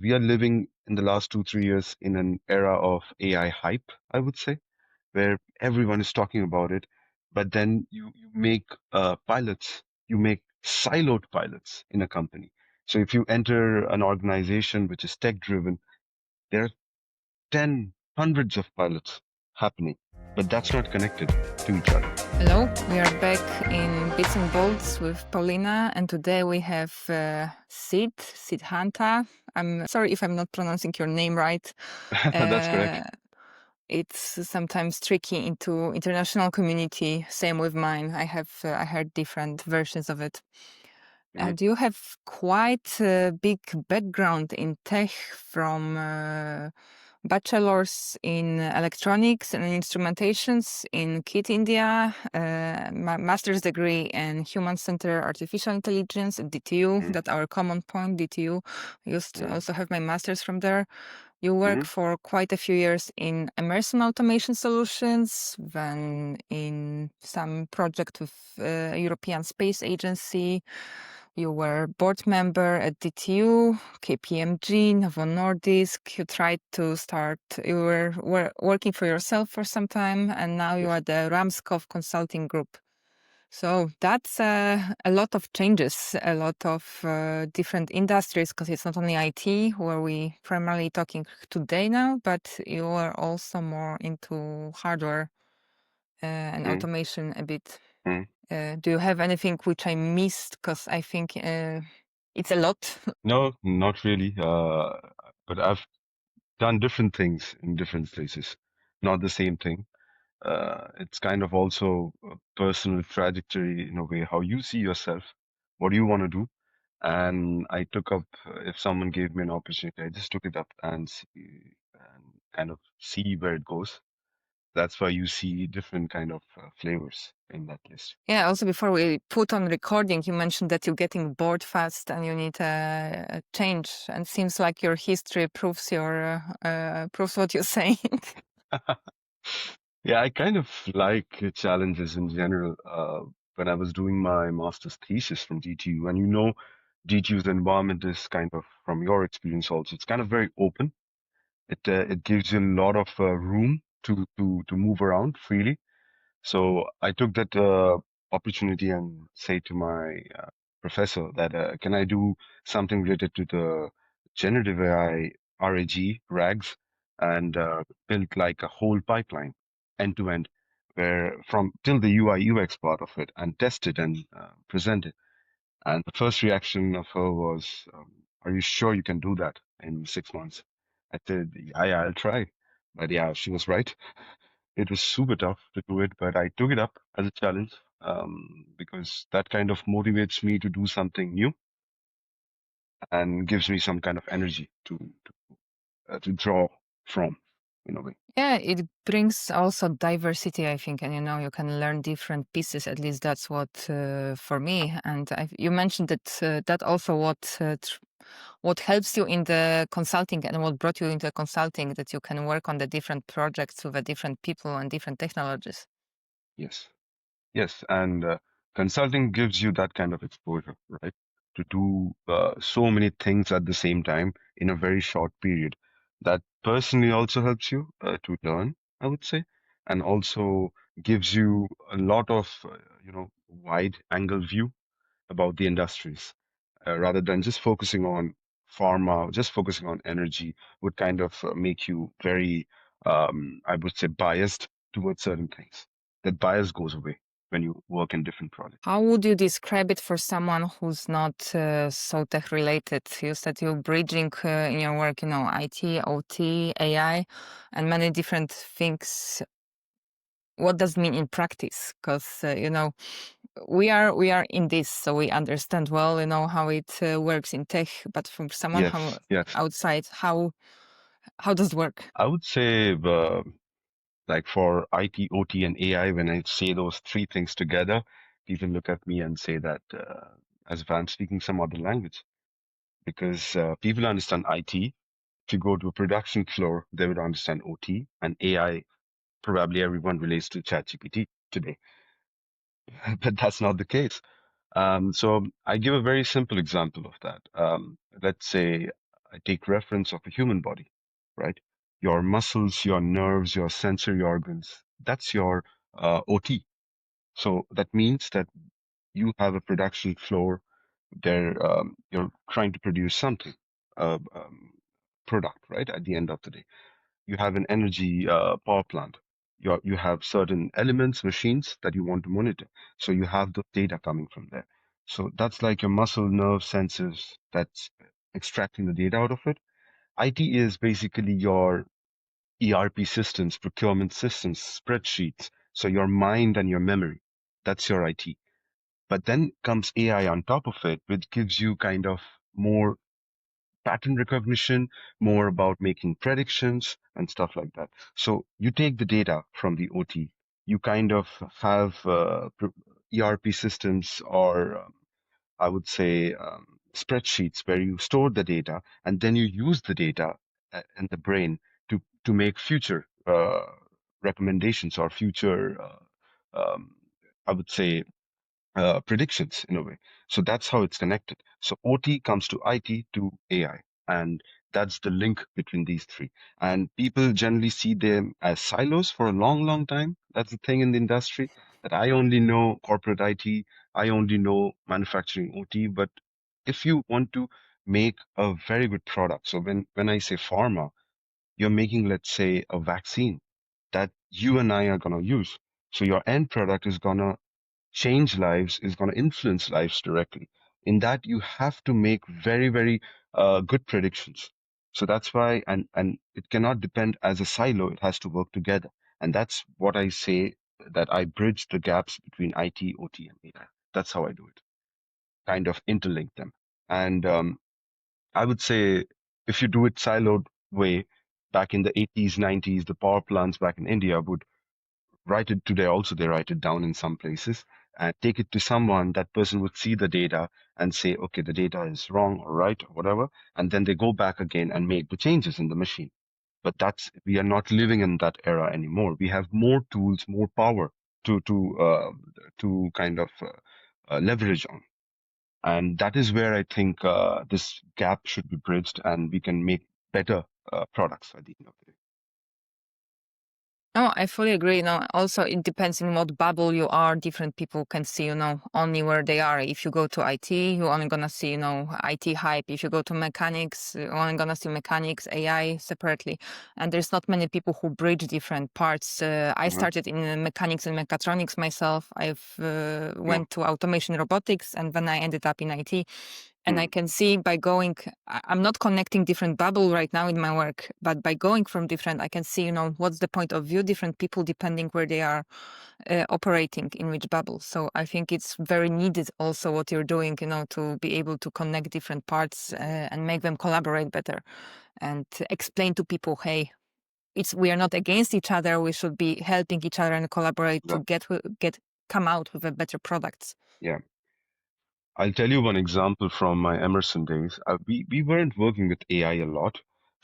we are living in the last 2, 3 years in an era of AI hype, I would say, where everyone is talking about it. But then you make pilots, you make siloed pilots in a company. So if you enter an organization which is tech driven, there are 10, hundreds of pilots happening, but that's not connected to each other. Hello, we are back in Bits and Bolts with Paulina, and today we have Siddhanta. I'm sorry if I'm not pronouncing your name right. That's correct. It's sometimes tricky into international community. Same with mine. I heard different versions of it. Mhm. And you have quite a big background in tech from bachelor's in electronics and instrumentations in KIT India, master's degree in human centered artificial intelligence at DTU. Mhm. That's our common point, DTU. I used to Mhm. also have my master's from there. You work Mhm. for quite a few years in immersion automation solutions, then in some project with European Space Agency. You were board member at DTU, KPMG, Novo Nordisk. You tried to start, you were working for yourself for some time, and now you Yes. are the Ramskov Consulting Group. So that's a lot of changes, a lot of different industries, because it's not only IT, where we primarily talking today now, but you are also more into hardware and Mhm. automation a bit. Mhm. Do you have anything which I missed? Because I think it's a lot. No, not really. But I've done different things in different places, not the same thing. It's kind of also a personal trajectory in a way, how you see yourself, what do you want to do? And I took up, if someone gave me an opportunity, I just took it up and kind of see where it goes. That's why you see different kind of flavors in that list. Yeah, also before we put on recording, you mentioned that you're getting bored fast and you need a change. And seems like your history proves proves what you're saying. Yeah, I kind of like challenges in general. When I was doing my master's thesis from DTU, and DTU's environment is kind of, from your experience also, it's kind of very open. It gives you a lot of room to move around freely. So I took that opportunity and say to my professor that can I do something related to the generative AI RAGs and build like a whole pipeline end to end, where from till the UI UX part of it and test it and present it. And the first reaction of her was, "Are you sure you can do that in 6 months?" I said, "Yeah, I'll try." But yeah, she was right. It was super tough to do it, but I took it up as a challenge because that kind of motivates me to do something new and gives me some kind of energy to draw from, in a way. Yeah, it brings also diversity, I think, and you can learn different pieces. At least that's what for me. And you mentioned that that also what helps you in the consulting and what brought you into consulting, that you can work on the different projects with the different people and different technologies. Yes, yes, and consulting gives you that kind of exposure, right? To do so many things at the same time in a very short period. That personally also helps you to learn, I would say, and also gives you a lot of, wide angle view about the industries, rather than just focusing on pharma, just focusing on energy would kind of make you very, I would say, biased towards certain things. That bias goes away when you work in different projects. How would you describe it for someone who's not so tech related? You said you're bridging in your work, IT, OT, AI, and many different things. What does it mean in practice? Because we are in this, so we understand well, how it works in tech. But from someone Yes, yes. outside, how does it work? I would say, like for IT, OT, and AI, when I say those three things together, people look at me and say that as if I'm speaking some other language. Because people understand IT. If you go to a production floor, they would understand OT and AI. Probably everyone relates to ChatGPT today, but that's not the case. So I give a very simple example of that. Let's say I take reference of a human body, right? Your muscles, your nerves, your sensory organs, that's your OT. So that means that you have a production floor there. You're trying to produce something, product, right? At the end of the day, you have an energy power plant. You have certain elements, machines that you want to monitor. So you have the data coming from there. So that's like your muscle, nerve, sensors that's extracting the data out of it. IT is basically your ERP systems, procurement systems, spreadsheets. So your mind and your memory, that's your IT. But then comes AI on top of it, which gives you kind of more pattern recognition, more about making predictions and stuff like that. So you take the data from the OT, you kind of have ERP systems or I would say spreadsheets where you store the data and then you use the data in the brain to make future recommendations or future, I would say, predictions in a way. So that's how it's connected. So OT comes to IT to AI, and that's the link between these three. And people generally see them as silos for a long, long time. That's the thing in the industry that I only know corporate IT, I only know manufacturing OT. But if you want to make a very good product, so when I say pharma, you're making, let's say, a vaccine that you and I are going to use. So your end product is going to change lives, is going to influence lives directly. In that, you have to make very, very good predictions. So that's why, and it cannot depend as a silo. It has to work together, and that's what I say that I bridge the gaps between IT, OT, and AI. That's how I do it. Kind of interlink them, and I would say if you do it siloed way, back in the 80s, 90s, the power plants back in India would write it today also they write it down in some places and take it to someone. That person would see the data and say, okay, the data is wrong or right or whatever, and then they go back again and make the changes in the machine. But that's we are not living in that era anymore. We have more tools, more power to kind of leverage on, and that is where I think this gap should be bridged and we can make better products at the end of the day. No, I fully agree. Also it depends in what bubble you are. Different people can see, only where they are. If you go to IT, you're only gonna see, IT hype. If you go to mechanics, you're only gonna see mechanics, AI separately. And there's not many people who bridge different parts. I Uh-huh. started in mechanics and mechatronics myself. I've Yeah. went to automation robotics, and then I ended up in IT. And I Mm. can see by going, I'm not connecting different bubble right now in my work, but by going from different, I can see, what's the point of view, different people depending where they are operating in which bubble. So I think it's very needed also what you're doing, to be able to connect different parts and make them collaborate better and explain to people, hey, we are not against each other. We should be helping each other and collaborate to Yeah. come out with a better products. Yeah. I'll tell you one example from my Emerson days. We weren't working with AI a lot,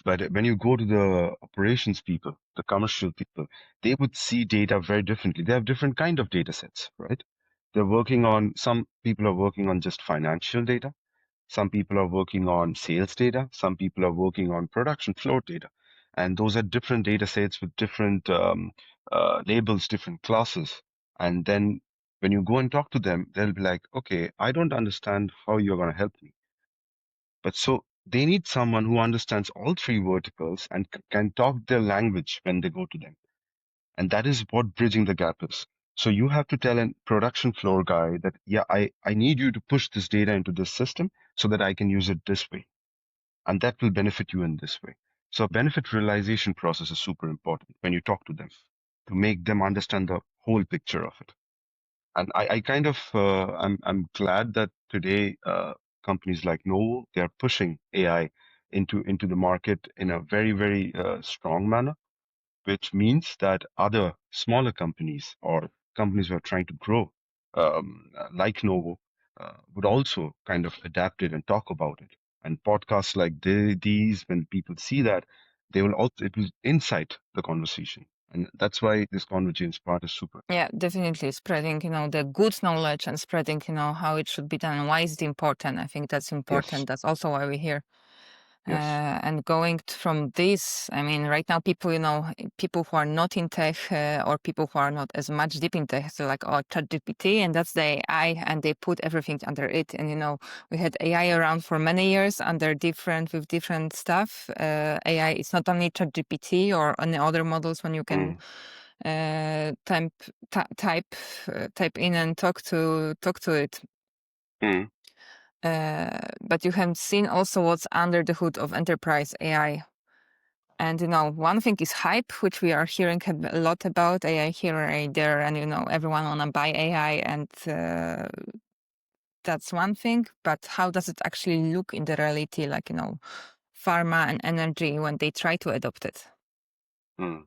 but when you go to the operations people, the commercial people, they would see data very differently. They have different kind of data sets, right? Some people are working on just financial data. Some people are working on sales data. Some people are working on production floor data. And those are different data sets with different labels, different classes. And then when you go and talk to them, they'll be like, okay, I don't understand how you're going to help me. But so they need someone who understands all three verticals and can talk their language when they go to them. And that is what bridging the gap is. So you have to tell a production floor guy that, yeah, I need you to push this data into this system so that I can use it this way. And that will benefit you in this way. So benefit realization process is super important when you talk to them to make them understand the whole picture of it. And I kind of, I'm glad that today, companies like Novo, they're pushing AI into the market in a very, very, strong manner, which means that other smaller companies or companies who are trying to grow, like Novo, would also kind of adapt it and talk about it. And podcasts like these, when people see that, it will incite the conversation. And that's why this convergence part is super. Yeah, definitely spreading, the good knowledge and spreading, how it should be done. Why is it important? I think that's Yes. important. That's also why we're here. Yes. And going from this, I mean, right now, people, people who are not in tech or people who are not as much deep in tech, so like, oh, ChatGPT, and that's the AI, and they put everything under it. And, we had AI around for many years with different stuff. AI, it's not only ChatGPT or any other models when you can Mm, type in and talk to it. mm, But you have seen also what's under the hood of enterprise AI. And one thing is hype, which we are hearing a lot about AI here, AI there, and everyone wanna buy AI, and that's one thing. But how does it actually look in the reality, like pharma and energy when they try to adopt it? mm.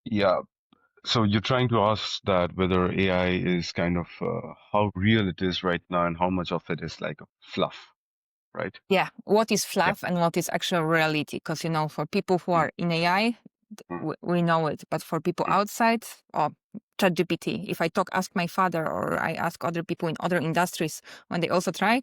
Yeah. So you're trying to ask that whether AI is kind of how real it is right now and how much of it is like a fluff, right? Yeah, what is Yeah. fluff and what is actual reality? Because for people who Mm, are in AI, mm, we know it, but for people mm. outside, oh, ChatGPT. If I ask my father, or I ask other people in other industries when they also try,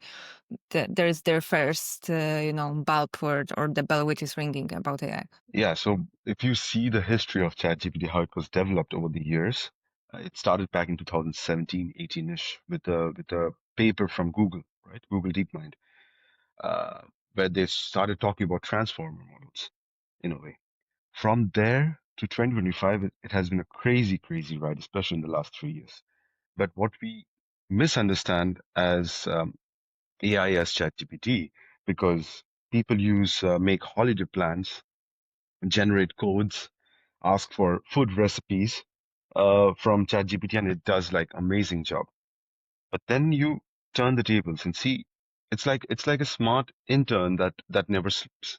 there is their first, bulb word or the bell which is ringing about AI. Yeah. So if you see the history of ChatGPT, how it was developed over the years, it started back in 2017, 18-ish with a paper from Google, right? Google DeepMind, uh, where they started talking about transformer models in a way. From there to 2025, it has been a crazy, crazy ride, especially in the last 3 years. But what we misunderstand as AI as ChatGPT, because people make holiday plans, generate codes, ask for food recipes from ChatGPT, and it does like amazing job. But then you turn the tables and see, it's like a smart intern that never sleeps.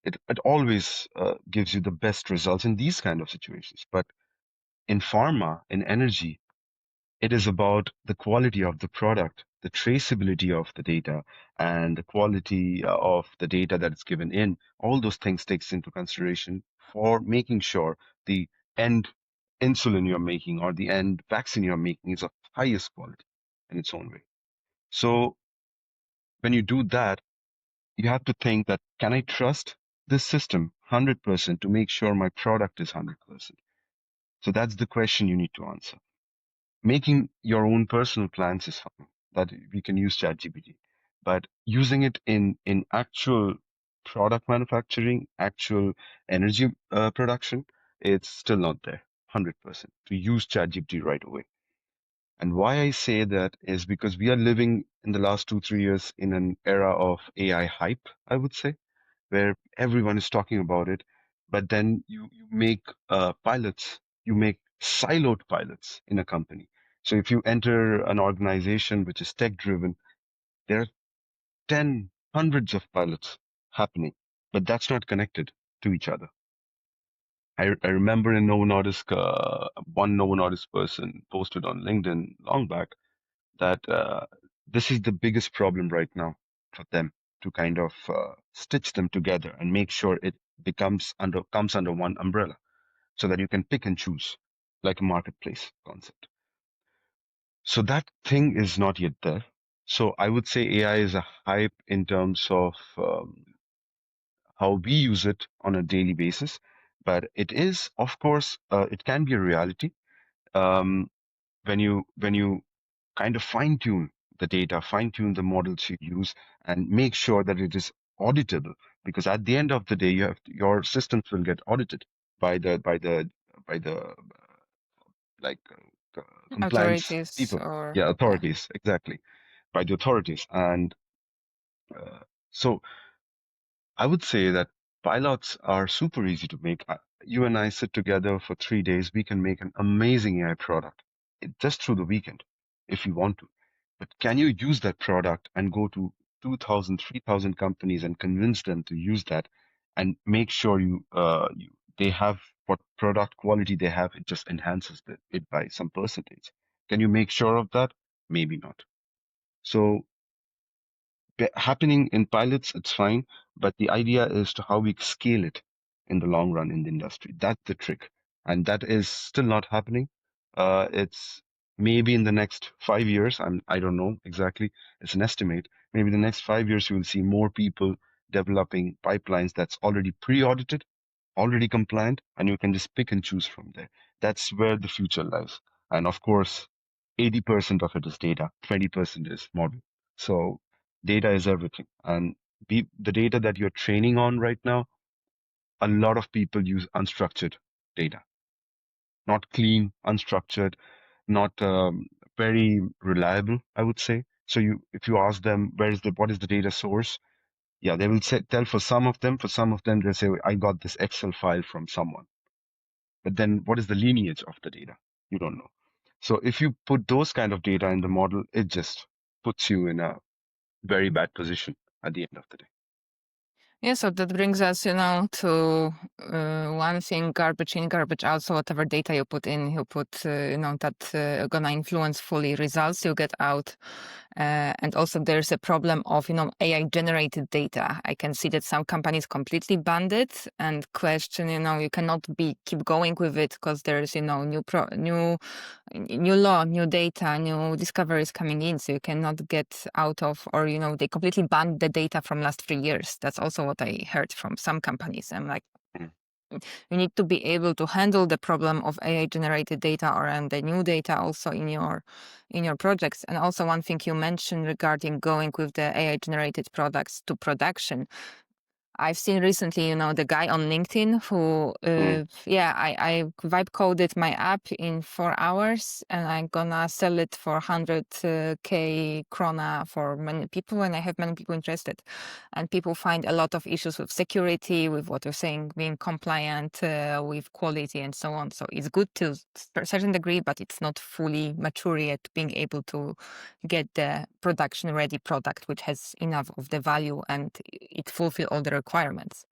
It always gives you the best results in these kind of situations. But in pharma, in energy, it is about the quality of the product, the traceability of the data, and the quality of the data that is given in. All those things takes into consideration for making sure the end insulin you're making or the end vaccine you're making is of highest quality in its own way. So when you do that, you have to think that, can I trust this system 100% to make sure my product is 100%? So that's the question you need to answer. Making your own personal plans is fine. That we can use ChatGPT, but using it in actual product manufacturing, actual energy production, it's still not there 100% to use ChatGPT right away. And why I say that is because we are living in the last 2, 3 years in an era of AI hype, I would say, where everyone is talking about it, but then you make pilots, you make siloed pilots in a company. So if you enter an organization which is tech driven, there are 10, hundreds of pilots happening, but that's not connected to each other. I remember in Novo Nordisk, one Novo Nordisk person posted on LinkedIn long back that this is the biggest problem right now for them to kind of stitch them together and make sure it comes under one umbrella so that you can pick and choose like a marketplace concept. So that thing is not yet there. So I would say AI is a hype in terms of how we use it on a daily basis, but it is, of course, it can be a reality um, when you kind of fine tune the data, fine tune the models you use, and make sure that it is auditable. Because at the end of the day, your systems will get audited by the like compliance Authorities people, or yeah, yeah. authorities, exactly, by the authorities. And so I would say that pilots are super easy to make. You and I sit together for 3 days, we can make an amazing AI product just through the weekend if you want to. But can you use that product and go to 2,000, 3,000 companies and convince them to use that and make sure they have what product quality they have? It just enhances it by some percentage. Can you make sure of that? Maybe not. So happening in pilots, it's fine, but the idea is to how we scale it in the long run in the industry. That's the trick, and that is still not happening. It's maybe in the next 5 years. I don't know exactly. It's an estimate, Maybe the next 5 years, you will see more people developing pipelines that's already pre-audited, already compliant, and you can just pick and choose from there. That's where the future lies. And of course, 80% of it is data, 20% is model. So data is everything. And the data that you're training on right now, a lot of people use unstructured data, not clean, unstructured, not very reliable, I would say. So if you ask them, what is the data source? Yeah, they will tell for some of them, they'll say, I got this Excel file from someone. But then what is the lineage of the data? You don't know. So if you put those kind of data in the model, it just puts you in a very bad position at the end of the day. Yeah, so that brings us, to one thing: garbage in, garbage out. So whatever data you put in, that gonna influence fully results you get out. And also there's a problem of, AI generated data. I can see that some companies completely banned it and question, you cannot keep going with it because there's, new law, new data, new discoveries coming in, so you cannot get out of, or they completely banned the data from last 3 years. That's also what I heard from some companies. I'm like, Mm. you need to be able to handle the problem of AI generated data or and the new data also in your projects. And also one thing you mentioned regarding going with the AI generated products to production. I've seen recently, the guy on LinkedIn who, Mm. I vibe coded my app in 4 hours and I'm gonna sell it for 100K krona for many people and I have many people interested. And people find a lot of issues with security, with what you're saying, being compliant, with quality and so on. So it's good to a certain degree, but it's not fully mature yet, being able to get the production ready product which has enough of the value and it fulfill all the requirements.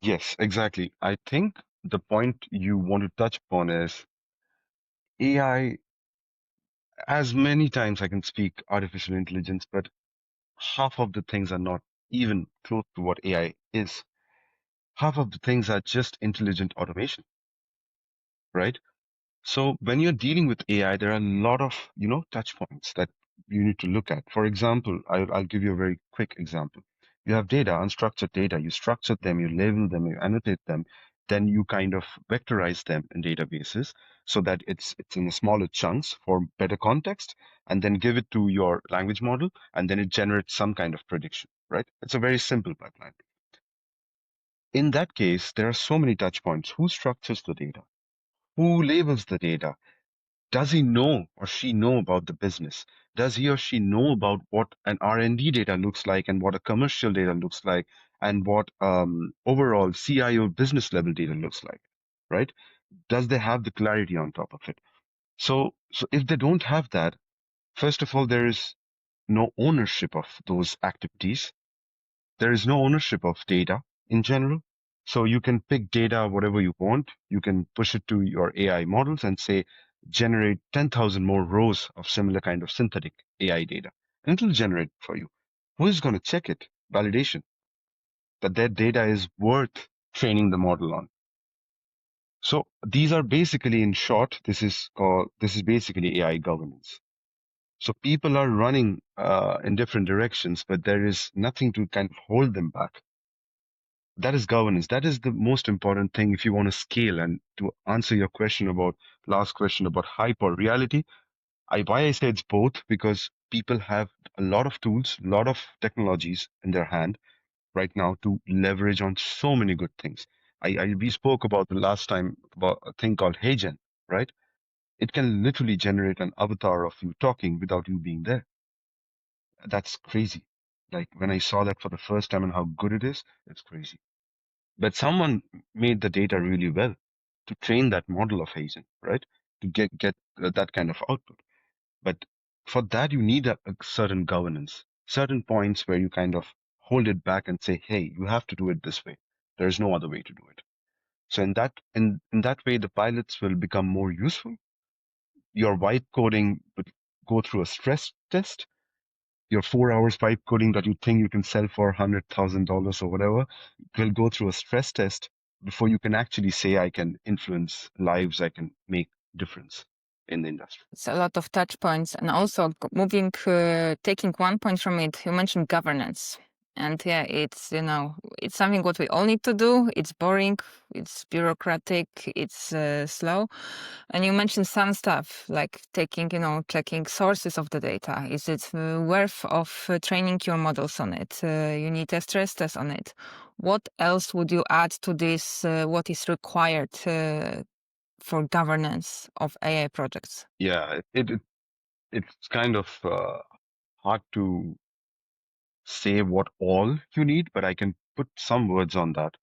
Yes, exactly. I think the point you want to touch upon is AI, as many times I can speak artificial intelligence, but half of the things are not even close to what AI is. Half of the things are just intelligent automation, right? So when you're dealing with AI, there are a lot of, touch points that you need to look at. For example, I'll give you a very quick example. You have data, unstructured data. You structure them, you label them, you annotate them, then you kind of vectorize them in databases so that it's in smaller chunks for better context, and then give it to your language model, and then it generates some kind of prediction, right? It's a very simple pipeline. In that case, there are so many touch points. Who structures the data? Who labels the data? Does he know or she know about the business? Does he or she know about what an R&D data looks like and what a commercial data looks like and what overall CIO business level data looks like, right? Does they have the clarity on top of it? So if they don't have that, first of all, there is no ownership of those activities. There is no ownership of data in general. So you can pick data, whatever you want. You can push it to your AI models and say, generate 10,000 more rows of similar kind of synthetic AI data. And it'll generate for you. Who is going to check it? Validation that that data is worth training the model on. So these are basically, in short, this is basically AI governance. So people are running in different directions, but there is nothing to kind of hold them back. That is governance. That is the most important thing if you want to scale. And to answer your question about last question about hype or reality, why I say it's both, because people have a lot of tools, a lot of technologies in their hand right now to leverage on so many good things. We spoke about the last time about a thing called HeyGen, right? It can literally generate an avatar of you talking without you being there. That's crazy. Like when I saw that for the first time and how good it is, it's crazy. But someone made the data really well to train that model of Hazen, right? To get that kind of output. But for that, you need a certain governance, certain points where you kind of hold it back and say, hey, you have to do it this way. There is no other way to do it. So in that way, the pilots will become more useful. Your vibe coding would go through a stress test. Your 4 hours vibe coding that you think you can sell for $100,000 or whatever will go through a stress test before you can actually say, I can influence lives, I can make difference. in the industry. It's a lot of touch points, and also taking one point from it, you mentioned governance. And yeah, it's it's something what we all need to do. It's boring, it's bureaucratic, it's slow. And you mentioned some stuff like checking sources of the data. Is it worth of training your models on it? You need a stress test on it. What else would you add to this? What is required for governance of AI projects? Yeah, it's kind of hard to say what all you need, but I can put some words on that.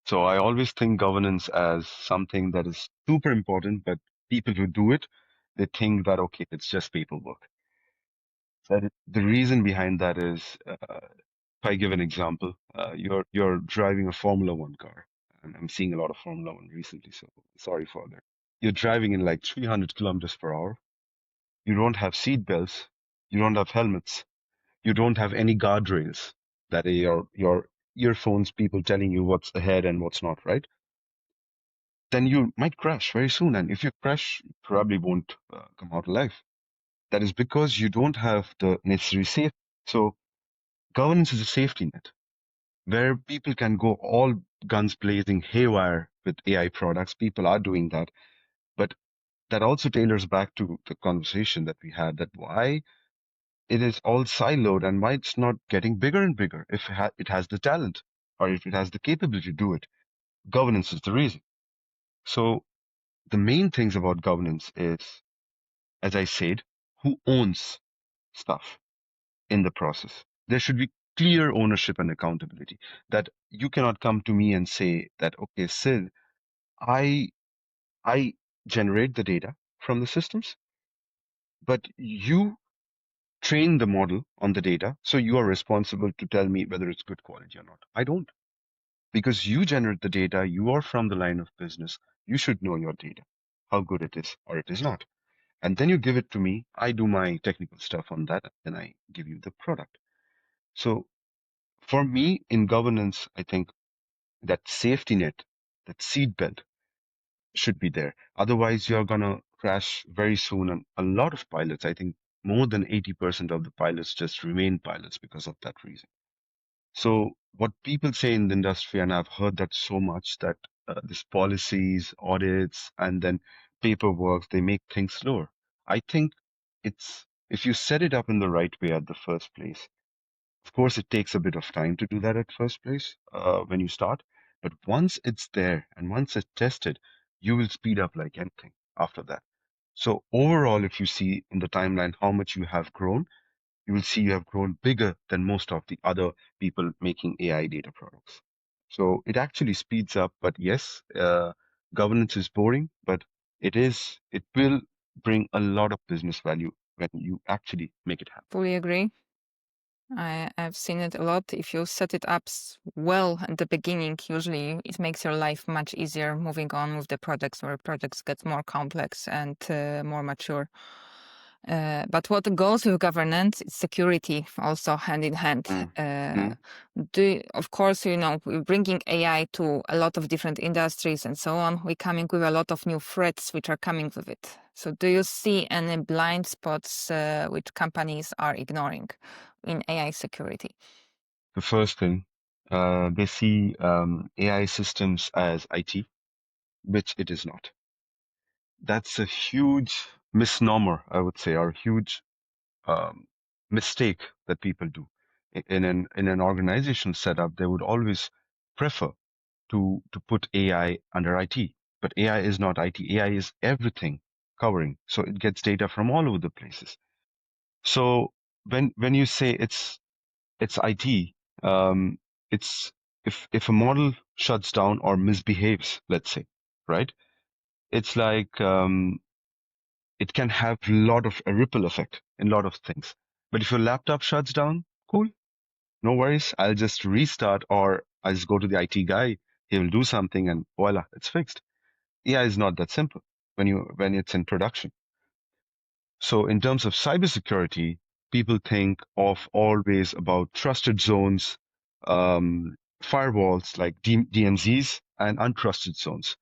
So I always think governance as something that is super important, but people who do it, they think that, okay, it's just paperwork. The reason behind that is, if I give an example, you're driving a Formula One car, and I'm seeing a lot of Formula One recently, so sorry for that. You're driving in like 300 kilometers per hour. You don't have seat belts. You don't have helmets. You don't have any guardrails that are your earphones, people telling you what's ahead and what's not, right? Then you might crash very soon. And if you crash, you probably won't come out alive. That is because you don't have the necessary safety. So governance is a safety net where people can go all guns blazing haywire with AI products. People are doing that. But that also tailors back to the conversation that we had, that why it is all siloed and why it's not getting bigger and bigger if it has the talent or if it has the capability to do it. Governance is the reason. So the main things about governance is, as I said, who owns stuff in the process. There should be clear ownership and accountability, that you cannot come to me and say that, okay, Sid, I I generate the data from the systems, but you train the model on the data, so you are responsible to tell me whether it's good quality or not. I don't. Because you generate the data, you are from the line of business, you should know your data, how good it is or it is not. And then you give it to me, I do my technical stuff on that, and I give you the product. So for me, in governance, I think that safety net, that seat belt should be there. Otherwise, you're going to crash very soon. And a lot of pilots, I think more than 80% of the pilots just remain pilots because of that reason. So what people say in the industry, and I've heard that so much, that these policies, audits, and then paperwork, they make things slower. I think it's, if you set it up in the right way at the first place, of course, it takes a bit of time to do that at first place when you start. But once it's there and once it's tested, you will speed up like anything after that. So overall, if you see in the timeline how much you have grown, you will see you have grown bigger than most of the other people making AI data products. So it actually speeds up. But yes, governance is boring, but it will bring a lot of business value when you actually make it happen. Fully agree. I've seen it a lot. If you set it up well at the beginning, usually it makes your life much easier moving on with the projects, where projects get more complex and more mature. But what goes with governance is security, also hand in hand. Mm. Mm. Of course, we're bringing AI to a lot of different industries and so on. We're coming with a lot of new threats which are coming with it. So, do you see any blind spots which companies are ignoring in AI security? The first thing, they see AI systems as IT, which it is not. That's a huge misnomer, I would say, or huge um, mistake that people do. In an organization setup, they would always prefer to put AI under IT, but AI is not IT. AI is everything covering, so it gets data from all over the places. So when you say it's IT, um, it's if a model shuts down or misbehaves, let's say, right? It's like it can have a lot of a ripple effect in a lot of things. But if your laptop shuts down, cool, no worries. I'll just restart, or I'll just go to the IT guy. He will do something, and voila, it's fixed. AI is not that simple when it's in production. So in terms of cybersecurity, people think of always about trusted zones, firewalls like DMZs, and untrusted zones.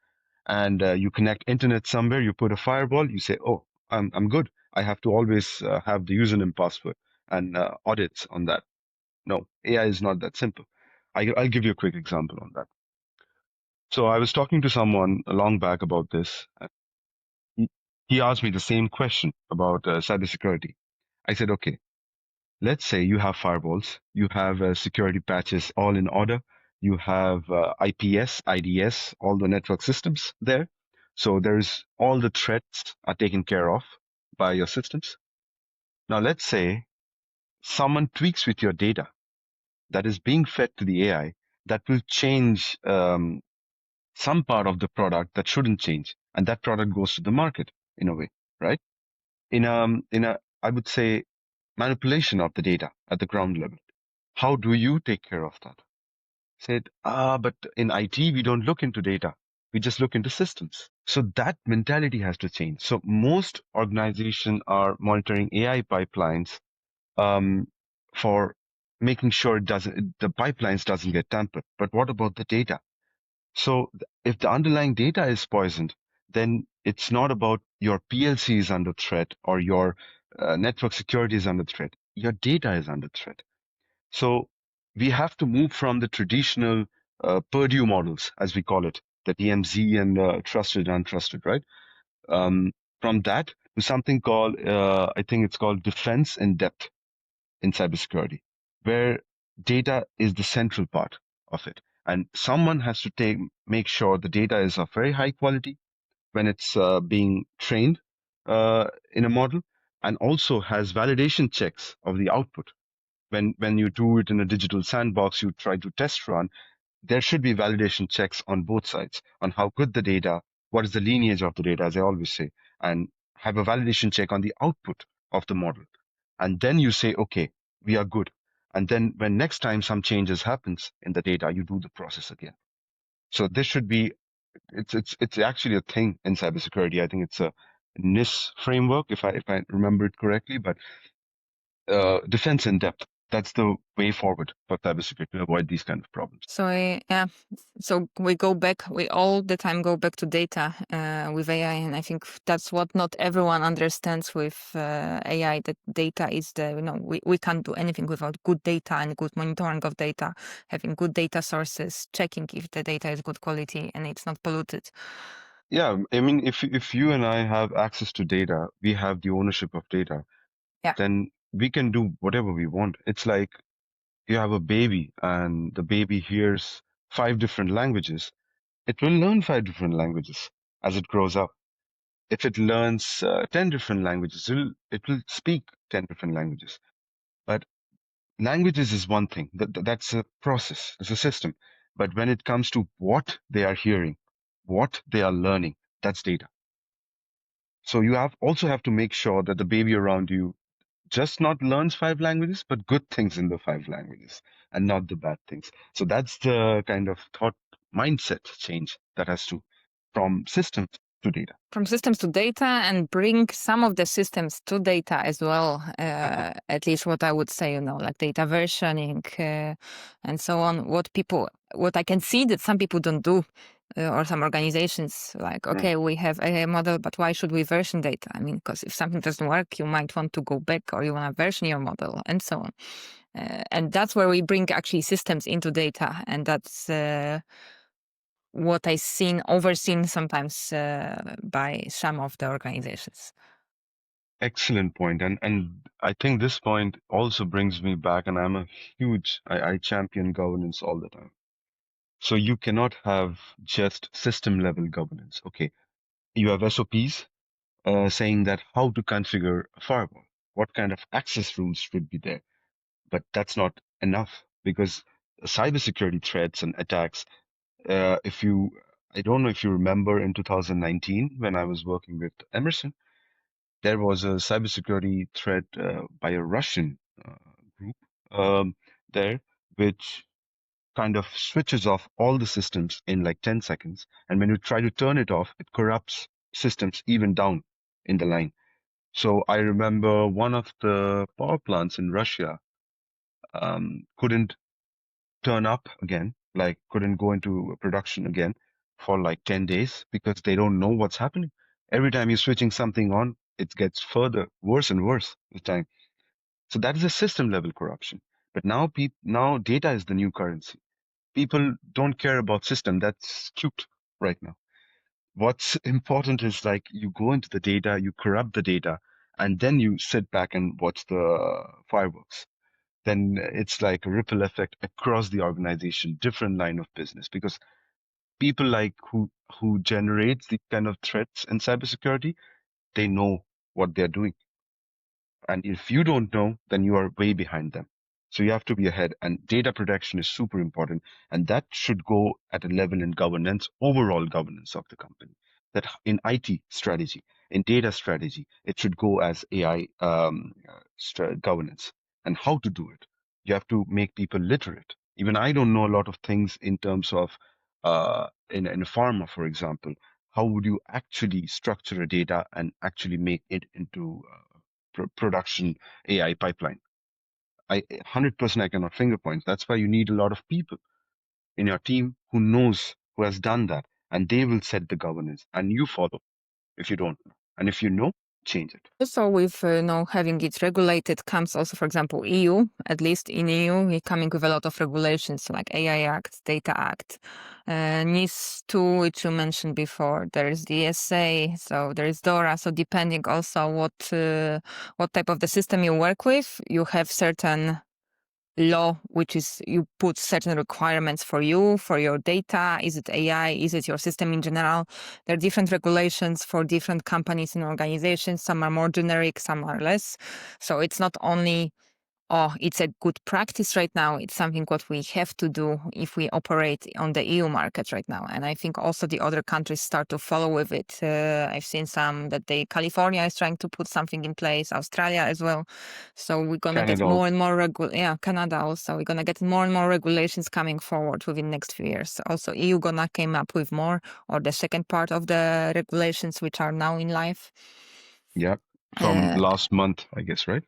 And you connect internet somewhere, you put a firewall, you say, oh, I'm good. I have to always have the username password and audits on that. No, AI is not that simple. I'll give you a quick example on that. So I was talking to someone a long back about this. He, he asked me the same question about cybersecurity. I said, okay, let's say you have firewalls, you have security patches all in order, you have IPS, IDS, all the network systems there. So there's all the threats are taken care of by your systems. Now let's say someone tweaks with your data that is being fed to the AI that will change some part of the product that shouldn't change, and that product goes to the market in a way, right? In a I would say manipulation of the data at the ground level. How do you take care of that? Said, but in IT, we don't look into data. We just look into systems. So that mentality has to change. So most organizations are monitoring AI pipelines um, for making sure the pipelines doesn't get tampered. But what about the data? So if the underlying data is poisoned, then it's not about your PLC is under threat or your network security is under threat. Your data is under threat. So we have to move from the traditional Purdue models, as we call it, the DMZ and trusted, untrusted, right? Um, from that to something called, I think it's called defense in depth in cybersecurity, where data is the central part of it. And someone has to make sure the data is of very high quality when it's being trained in a model, and also has validation checks of the output. When you do it in a digital sandbox, you try to test run, there should be validation checks on both sides on how good the data, what is the lineage of the data, as I always say, and have a validation check on the output of the model. And then you say, okay, we are good. And then when next time some changes happens in the data, you do the process again. So this should be, it's actually a thing in cybersecurity. I think it's a NIST framework, if I remember it correctly, but defense in depth. That's the way forward for cybersecurity to avoid these kind of problems. So yeah, so we go back. We all the time go back to data with AI, and I think that's what not everyone understands with AI. That data is we can't do anything without good data and good monitoring of data, having good data sources, checking if the data is good quality and it's not polluted. Yeah, I mean, if you and I have access to data, we have the ownership of data, Yeah. then we can do whatever we want. It's like you have a baby and the baby hears 5 different languages. It will learn 5 different languages as it grows up. If it learns 10 different languages, it will speak 10 different languages. But languages is one thing. That's a process. It's a system. But when it comes to what they are hearing, what they are learning, that's data. So you also have to make sure that the baby around you just not learns 5 languages, but good things in the 5 languages and not the bad things. So that's the kind of thought mindset change that has to from systems to data. From systems to data and bring some of the systems to data as well. At least what I would say, like data versioning and so on. What I can see that some people don't do, or some organizations like, Mm. okay, we have a model, but why should we version data? I mean, because if something doesn't work, you might want to go back or you want to version your model and so on. And that's where we bring actually systems into data. And that's what I've overseen sometimes by some of the organizations. Excellent point. And I think this point also brings me back, and I champion governance all the time. So you cannot have just system level governance. Okay. You have SOPs saying that how to configure a firewall, what kind of access rules should be there. But that's not enough because cybersecurity threats and attacks, if you, I don't know if you remember in 2019 when I was working with Emerson, there was a cybersecurity threat by a Russian group um, there, which kind of switches off all the systems in like 10 seconds. And when you try to turn it off, it corrupts systems even down in the line. So I remember one of the power plants in Russia couldn't turn up again, like couldn't go into production again for like 10 days because they don't know what's happening. Every time you're switching something on, it gets further worse and worse with time. So that is a system level corruption. But now data is the new currency. People don't care about system. That's cute right now. What's important is like you go into the data, you corrupt the data, and then you sit back and watch the fireworks. Then it's like a ripple effect across the organization, different line of business, because people like who generates these kind of threats in cybersecurity, they know what they're doing. And if you don't know, then you are way behind them. So you have to be ahead. And data protection is super important. And that should go at a level in governance, overall governance of the company. That in IT strategy, in data strategy, it should go as AI governance and how to do it. You have to make people literate. Even I don't know a lot of things in terms of in pharma, for example. How would you actually structure a data and actually make it into production AI pipeline? 100% I cannot finger point. That's why you need a lot of people in your team who knows, who has done that, and they will set the governance, and you follow if you don't know. And if you know, change it. Also, with having it regulated comes also, for example, EU. At least in EU, we're coming with a lot of regulations like AI Act, Data Act, NIS 2, which you mentioned before. There is the ESA, so there is DORA. So depending also what type of the system you work with, you have certain law, which is you put certain requirements for you, for your data. Is it AI? Is it your system in general? There are different regulations for different companies and organizations. Some are more generic, some are less. So it's not only it's a good practice right now. It's something what we have to do if we operate on the EU market right now. And I think also the other countries start to follow with it. I've seen some that California is trying to put something in place, Australia as well. So we're going to get Canada more also. and more Canada also. We're going to get more and more regulations coming forward within next few years. Also EU gonna came up with more, or the second part of the regulations which are now in life. Yeah, from Uh, last month, I guess, right?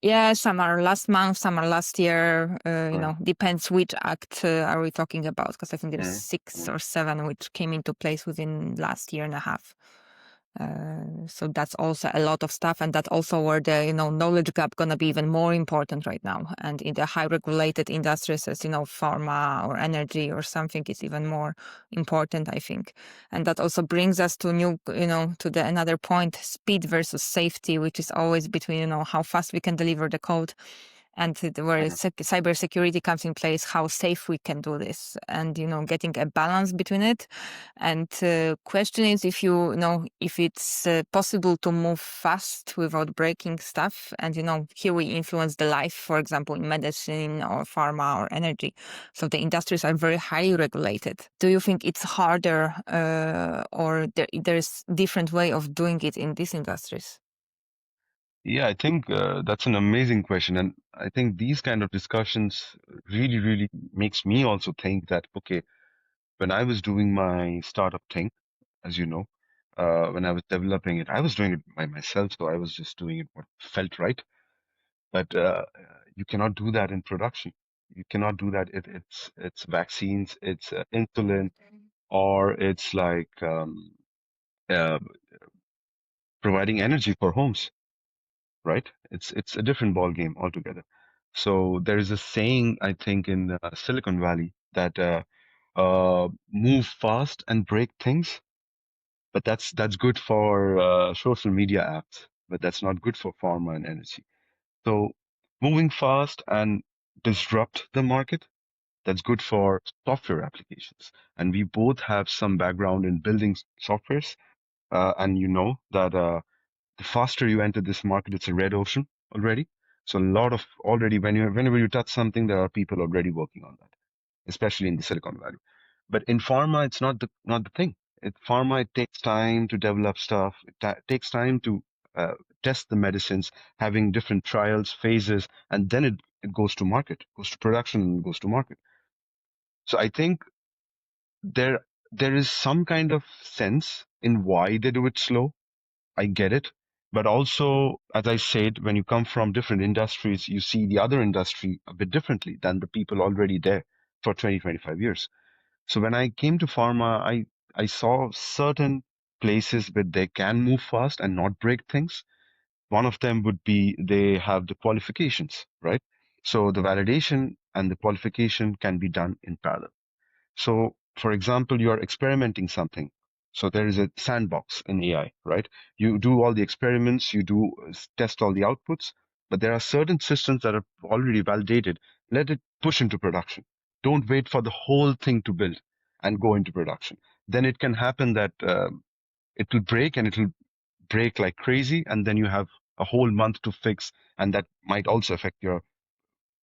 Yeah, some are last month, some are last year. Right. Depends which act are we talking about, because I think there's Mm, six mm. or seven which came into place within last year and a half. So that's also a lot of stuff, and that's also where the knowledge gap gonna be even more important right now. And in the high regulated industries, as pharma or energy or something, is even more important, I think. And that also brings us to to another point: speed versus safety, which is always between how fast we can deliver the code and where Mhm. cybersecurity comes in place, how safe we can do this, and getting a balance between it. And question is if if it's possible to move fast without breaking stuff. And here we influence the life, for example, in medicine or pharma or energy. So the industries are very highly regulated. Do you think it's harder, or there's different way of doing it in these industries? Yeah, I think that's an amazing question, and I think these kind of discussions really, really makes me also think that okay, when I was doing my startup thing, as you know, when I was developing it, I was doing it by myself, so I was just doing it what felt right. But you cannot do that in production. You cannot do that if it's vaccines, it's insulin, or it's like uh, providing energy for homes, right? It's a different ball game altogether. So there is a saying I think in Silicon Valley that move fast and break things, but that's good for social media apps, but that's not good for pharma and energy. So moving fast and disrupt the market, that's good for software applications. And we both have some background in building softwares, and you know that the faster you enter this market, it's a red ocean already. So a lot of already whenever you touch something, there are people already working on that, especially in the Silicon Valley. But in pharma, it's not the thing. Pharma, it takes time to develop stuff. Takes time to test the medicines, having different trials, phases, and then it goes to market, goes to production, and goes to market. So I think there there is some kind of sense in why they do it slow. I get it. But also, as I said, when you come from different industries, you see the other industry a bit differently than the people already there for 20, 25 years. So when I came to pharma, I saw certain places where they can move fast and not break things. One of them would be they have the qualifications, right? So the validation and the qualification can be done in parallel. So, for example, you are experimenting something. So there is a sandbox in AI, right? You do all the experiments, you do test all the outputs, but there are certain systems that are already validated. Let it push into production. Don't wait for the whole thing to build and go into production. Then it can happen that it will break and it will break like crazy, and then you have a whole month to fix, and that might also affect your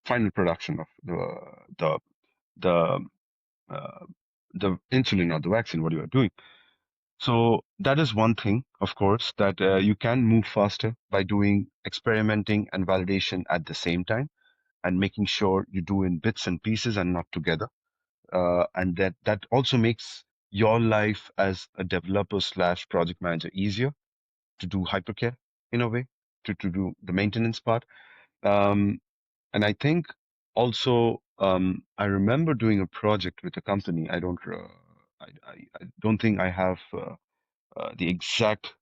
final production of the uh, the insulin or the vaccine, what you are doing. So that is one thing, of course, that you can move faster by doing experimenting and validation at the same time and making sure you do in bits and pieces and not together. And that also makes your life as a developer slash project manager easier to do hypercare in a way, to do the maintenance part. Um, and I think also, I remember doing a project with a company. I don't think I have the exact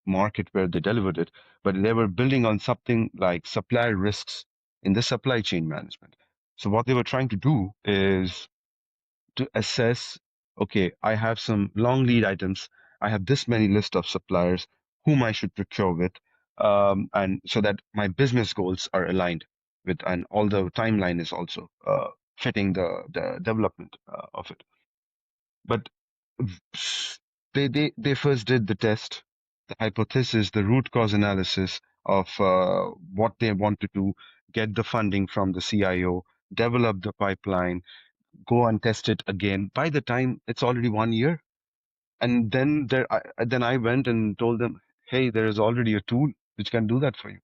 market where they delivered it, but they were building on something like supplier risks in the supply chain management. So what they were trying to do is to assess, okay, I have some long lead items. I have this many list of suppliers whom I should procure with, and so that my business goals are aligned with, and all the timeline is also fitting the development of it. But they first did the test, the hypothesis, the root cause analysis of what they wanted to get the funding from the CIO, develop the pipeline, go and test it again. By the time it's already 1 year, and then I went and told them, hey, there is already a tool which can do that for you.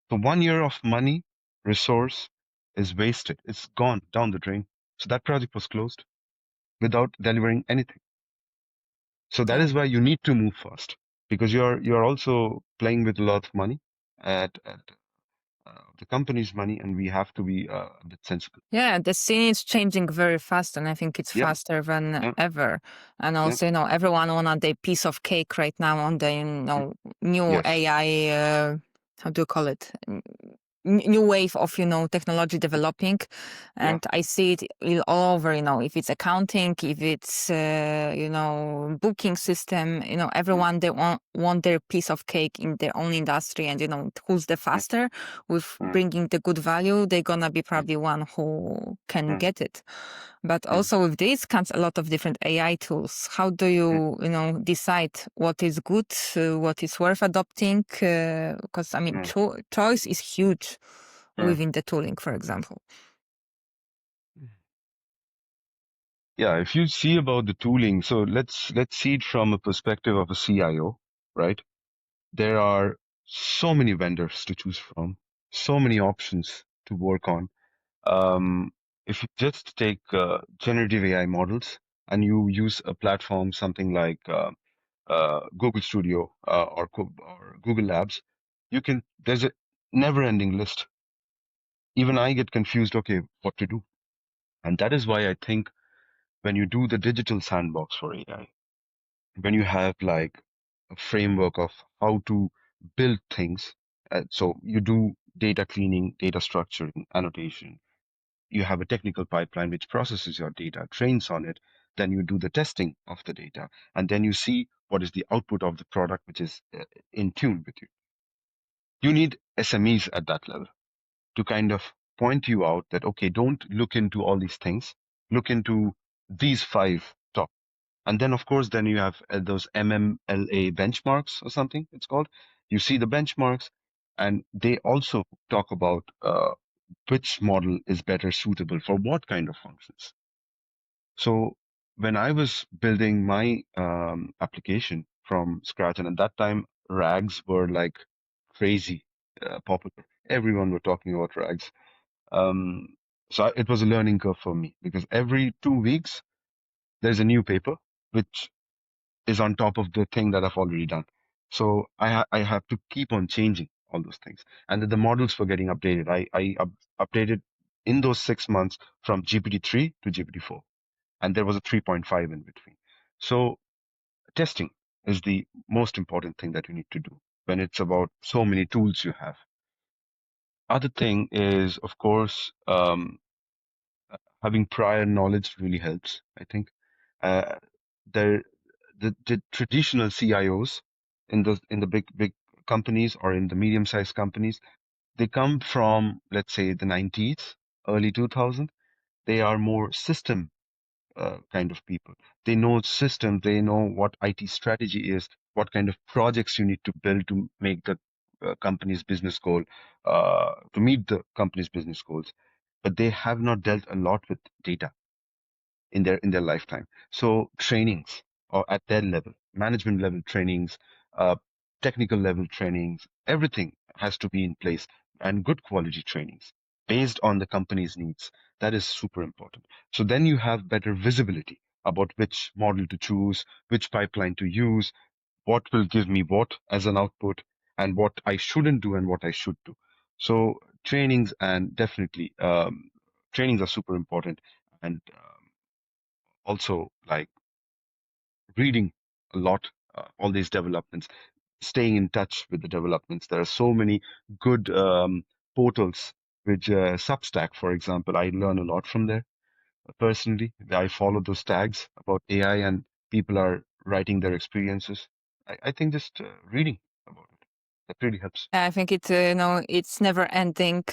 So 1 year of money, resource is wasted. It's gone down the drain. So that project was closed without delivering anything. So that Yeah. is why you need to move fast because you're also playing with a lot of money at the company's money, and we have to be a bit sensible. Yeah, the scene is changing very fast, and I think it's Yeah, faster than yeah, ever. And yeah. also, everyone want a piece of cake right now on the, Mm. new Yes. AI. How do you call it? New wave of technology developing, Yeah. and I see it all over. If it's accounting, if it's booking system, Mm, everyone they want their piece of cake in their own industry, and who's the mm, faster with mm, bringing the good value, they're gonna be mm, probably one who can mm, get it. But mm, also with this comes a lot of different AI tools. How do mm, decide what is good, what is worth adopting? Because I mean, mm, choice is huge mm. within the tooling, for example. Yeah, if you see about the tooling, so let's see it from a perspective of a CIO, right? There are so many vendors to choose from, so many options to work on. Um, if you just take generative AI models and you use a platform, something like Google Studio or Google Labs, there's a never-ending list. Even I get confused, okay, what to do? And that is why I think when you do the digital sandbox for AI, when you have like a framework of how to build things, so you do data cleaning, data structuring, annotation, you have a technical pipeline which processes your data, trains on it, then you do the testing of the data, and then you see what is the output of the product which is in tune with you. You need SMEs at that level to kind of point you out that, okay, don't look into all these things, look into these five top. And then, of course, then you have those MMLA benchmarks or something it's called. You see the benchmarks, and they also talk about which model is better suitable for what kind of functions. So when I was building my application from scratch, and at that time, RAGs were like crazy popular. Everyone were talking about RAGs. Um, so it was a learning curve for me because every 2 weeks there's a new paper which is on top of the thing that I've already done. So I have to keep on changing all those things, and then the models were getting updated. Updated in those 6 months from GPT-3 to GPT-4, and there was a 3.5 in between. So testing is the most important thing that you need to do when it's about so many tools you have. Other thing is, of course, having prior knowledge really helps, I think. Uh, the, the traditional CIOs in the big companies or in the medium-sized companies, they come from, let's say, the 90s, early 2000s. They are more system kind of people. They know system, they know what IT strategy is, what kind of projects you need to build to make the company's business goal, to meet the company's business goals. But they have not dealt a lot with data in their lifetime. So trainings or at their level, management level trainings, uh, technical level trainings, everything has to be in place and good quality trainings based on the company's needs. That is super important. So then you have better visibility about which model to choose, which pipeline to use, what will give me what as an output, and what I shouldn't do and what I should do. So trainings and definitely trainings are super important. And also like reading a lot, all these developments, staying in touch with the developments. There are so many good portals, which Substack, for example, I learn a lot from there personally. I follow those tags about AI and people are writing their experiences. I think just reading about it, that really helps. I think it's never ending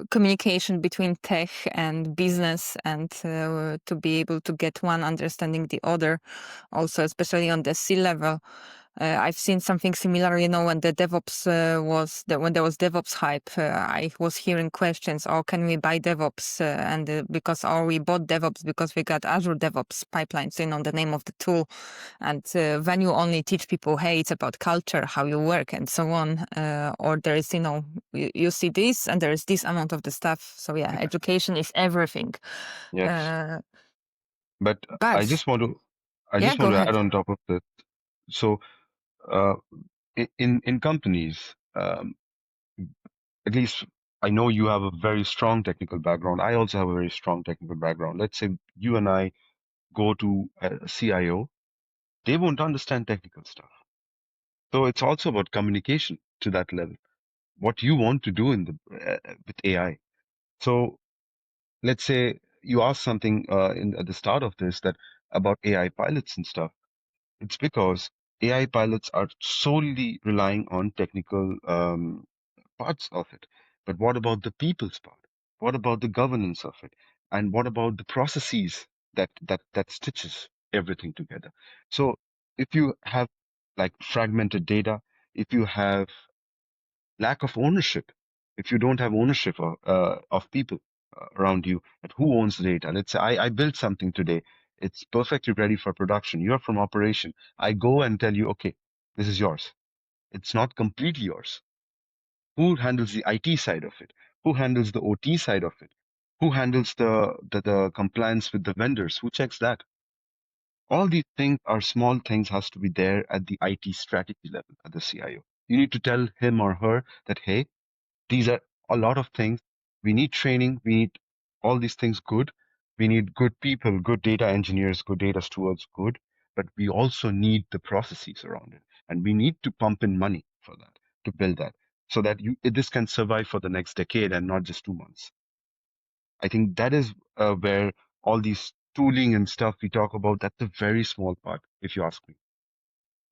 communication between tech and business, and to be able to get one understanding the other, also especially on the C level. I've seen something similar, when the DevOps when there was DevOps hype, I was hearing questions, oh, can we buy DevOps? We bought DevOps because we got Azure DevOps pipelines, the name of the tool. And when you only teach people, hey, it's about culture, how you work and so on, or there is, you see this and there is this amount of the stuff. So yeah, Yeah. education is everything. Yes. Uh, But I but just want to, I yeah, just go want to add ahead. on top of that. So, uh, in companies, at least I know you have a very strong technical background. I also have a very strong technical background. Let's say you and I go to a CIO, they won't understand technical stuff. So it's also about communication to that level. What you want to do in the with AI. So let's say you ask something at the start of this that about AI pilots and stuff. It's because AI pilots are solely relying on technical parts of it. But what about the people's part? What about the governance of it? And what about the processes that stitches everything together? So if you have like fragmented data, if you have lack of ownership, if you don't have ownership of people around you, and who owns the data? Let's say I built something today. It's perfectly ready for production. You're from operation. I go and tell you, okay, this is yours. It's not completely yours. Who handles the IT side of it? Who handles the OT side of it? Who handles the compliance with the vendors? Who checks that? All these things are small things has to be there at the IT strategy level at the CIO. You need to tell him or her that, hey, these are a lot of things. We need training. We need all these things good. We need good people, good data engineers, good data stewards, good. But we also need the processes around it. And we need to pump in money for that, to build that, so that this can survive for the next decade and not just 2 months. I think that is where all these tooling and stuff we talk about, that's a very small part, if you ask me.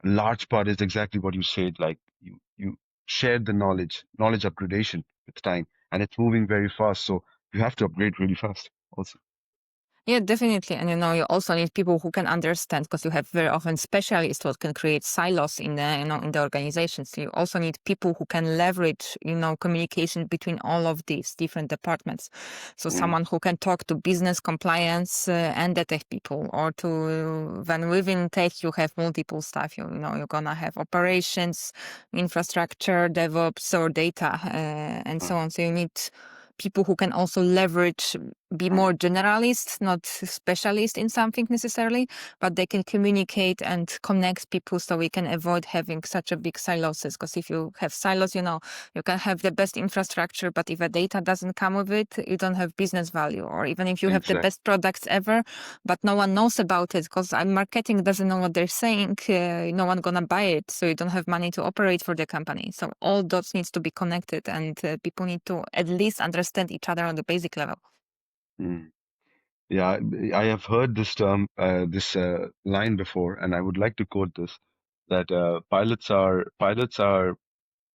A large part is exactly what you said, like you share the knowledge upgradation with time, and it's moving very fast. So you have to upgrade really fast also. Yeah, definitely. And you also need people who can understand, because you have very often specialists who can create silos in the organizations. You also need people who can leverage, communication between all of these different departments. So Mm, someone who can talk to business compliance and the tech people, or to when within tech you have multiple stuff. You're gonna have operations, infrastructure, DevOps, or data, and mm, so on. So you need people who can also leverage, be more generalist, not specialist in something necessarily, but they can communicate and connect people so we can avoid having such a big silos. Because if you have silos, you know, you can have the best infrastructure, but if the data doesn't come with it, you don't have business value. Or even if you have the Exactly. best products ever, but no one knows about it because marketing doesn't know what they're saying, no one gonna buy it, so you don't have money to operate for the company. So all dots needs to be connected, and people need to at least understand each other on the basic level. Mm. Yeah, I have heard this term, this line before, and I would like to quote this, that pilots are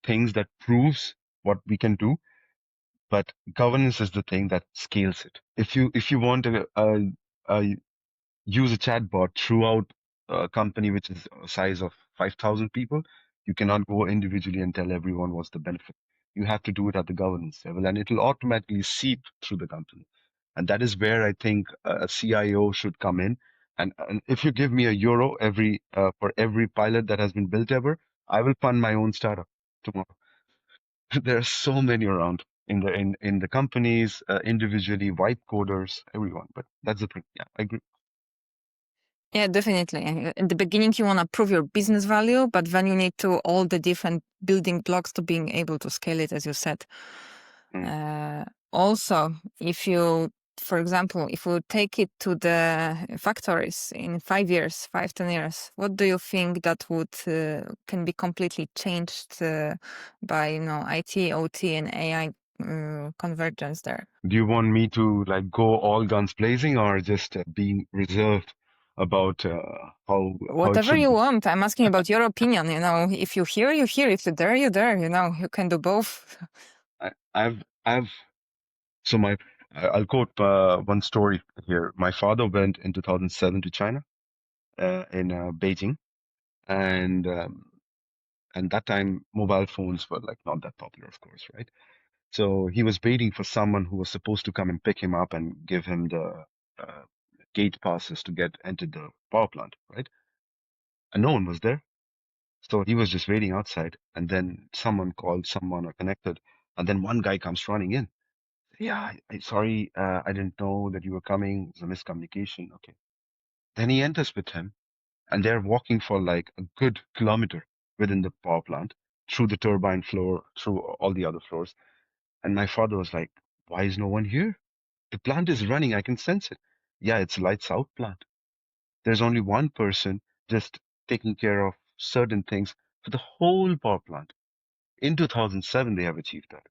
things that proves what we can do, but governance is the thing that scales it. If you want a use a chatbot throughout a company which is a size of 5,000 people, you cannot go individually and tell everyone what's the benefit. You have to do it at the governance level, and it'll automatically seep through the company. And that is where I think a CIO should come in. And if you give me €1 for every pilot that has been built ever, I will fund my own startup tomorrow. There are so many around in the companies, individually, white coders, everyone. But that's the thing. Yeah, I agree. Yeah, definitely. In the beginning, you want to prove your business value, but then you need to all the different building blocks to being able to scale it, as you said. Mm. Also, if you, for example, if we take it to the factories in 5 years, 5, 10 years, what do you think that would can be completely changed by IT, OT, and AI convergence there? Do you want me to like go all guns blazing or just being reserved about how it Whatever should you be? want. I'm asking about your opinion. If you hear, you hear. If you dare, you dare. You can do both. I've so my I'll quote one story here. My father went in 2007 to China, in Beijing, and that time mobile phones were like not that popular, of course, right? So he was waiting for someone who was supposed to come and pick him up and give him the uh, gate passes to get into the power plant, right? And no one was there. So he was just waiting outside, and then someone called someone or connected, and then one guy comes running in. Yeah, sorry, I didn't know that you were coming. It's a miscommunication. Okay. Then he enters with him, and they're walking for like a good kilometer within the power plant, through the turbine floor, through all the other floors. And my father was like, "Why is no one here? The plant is running. I can sense it." Yeah, it's a lights out plant. There's only one person just taking care of certain things for the whole power plant. In 2007, they have achieved that.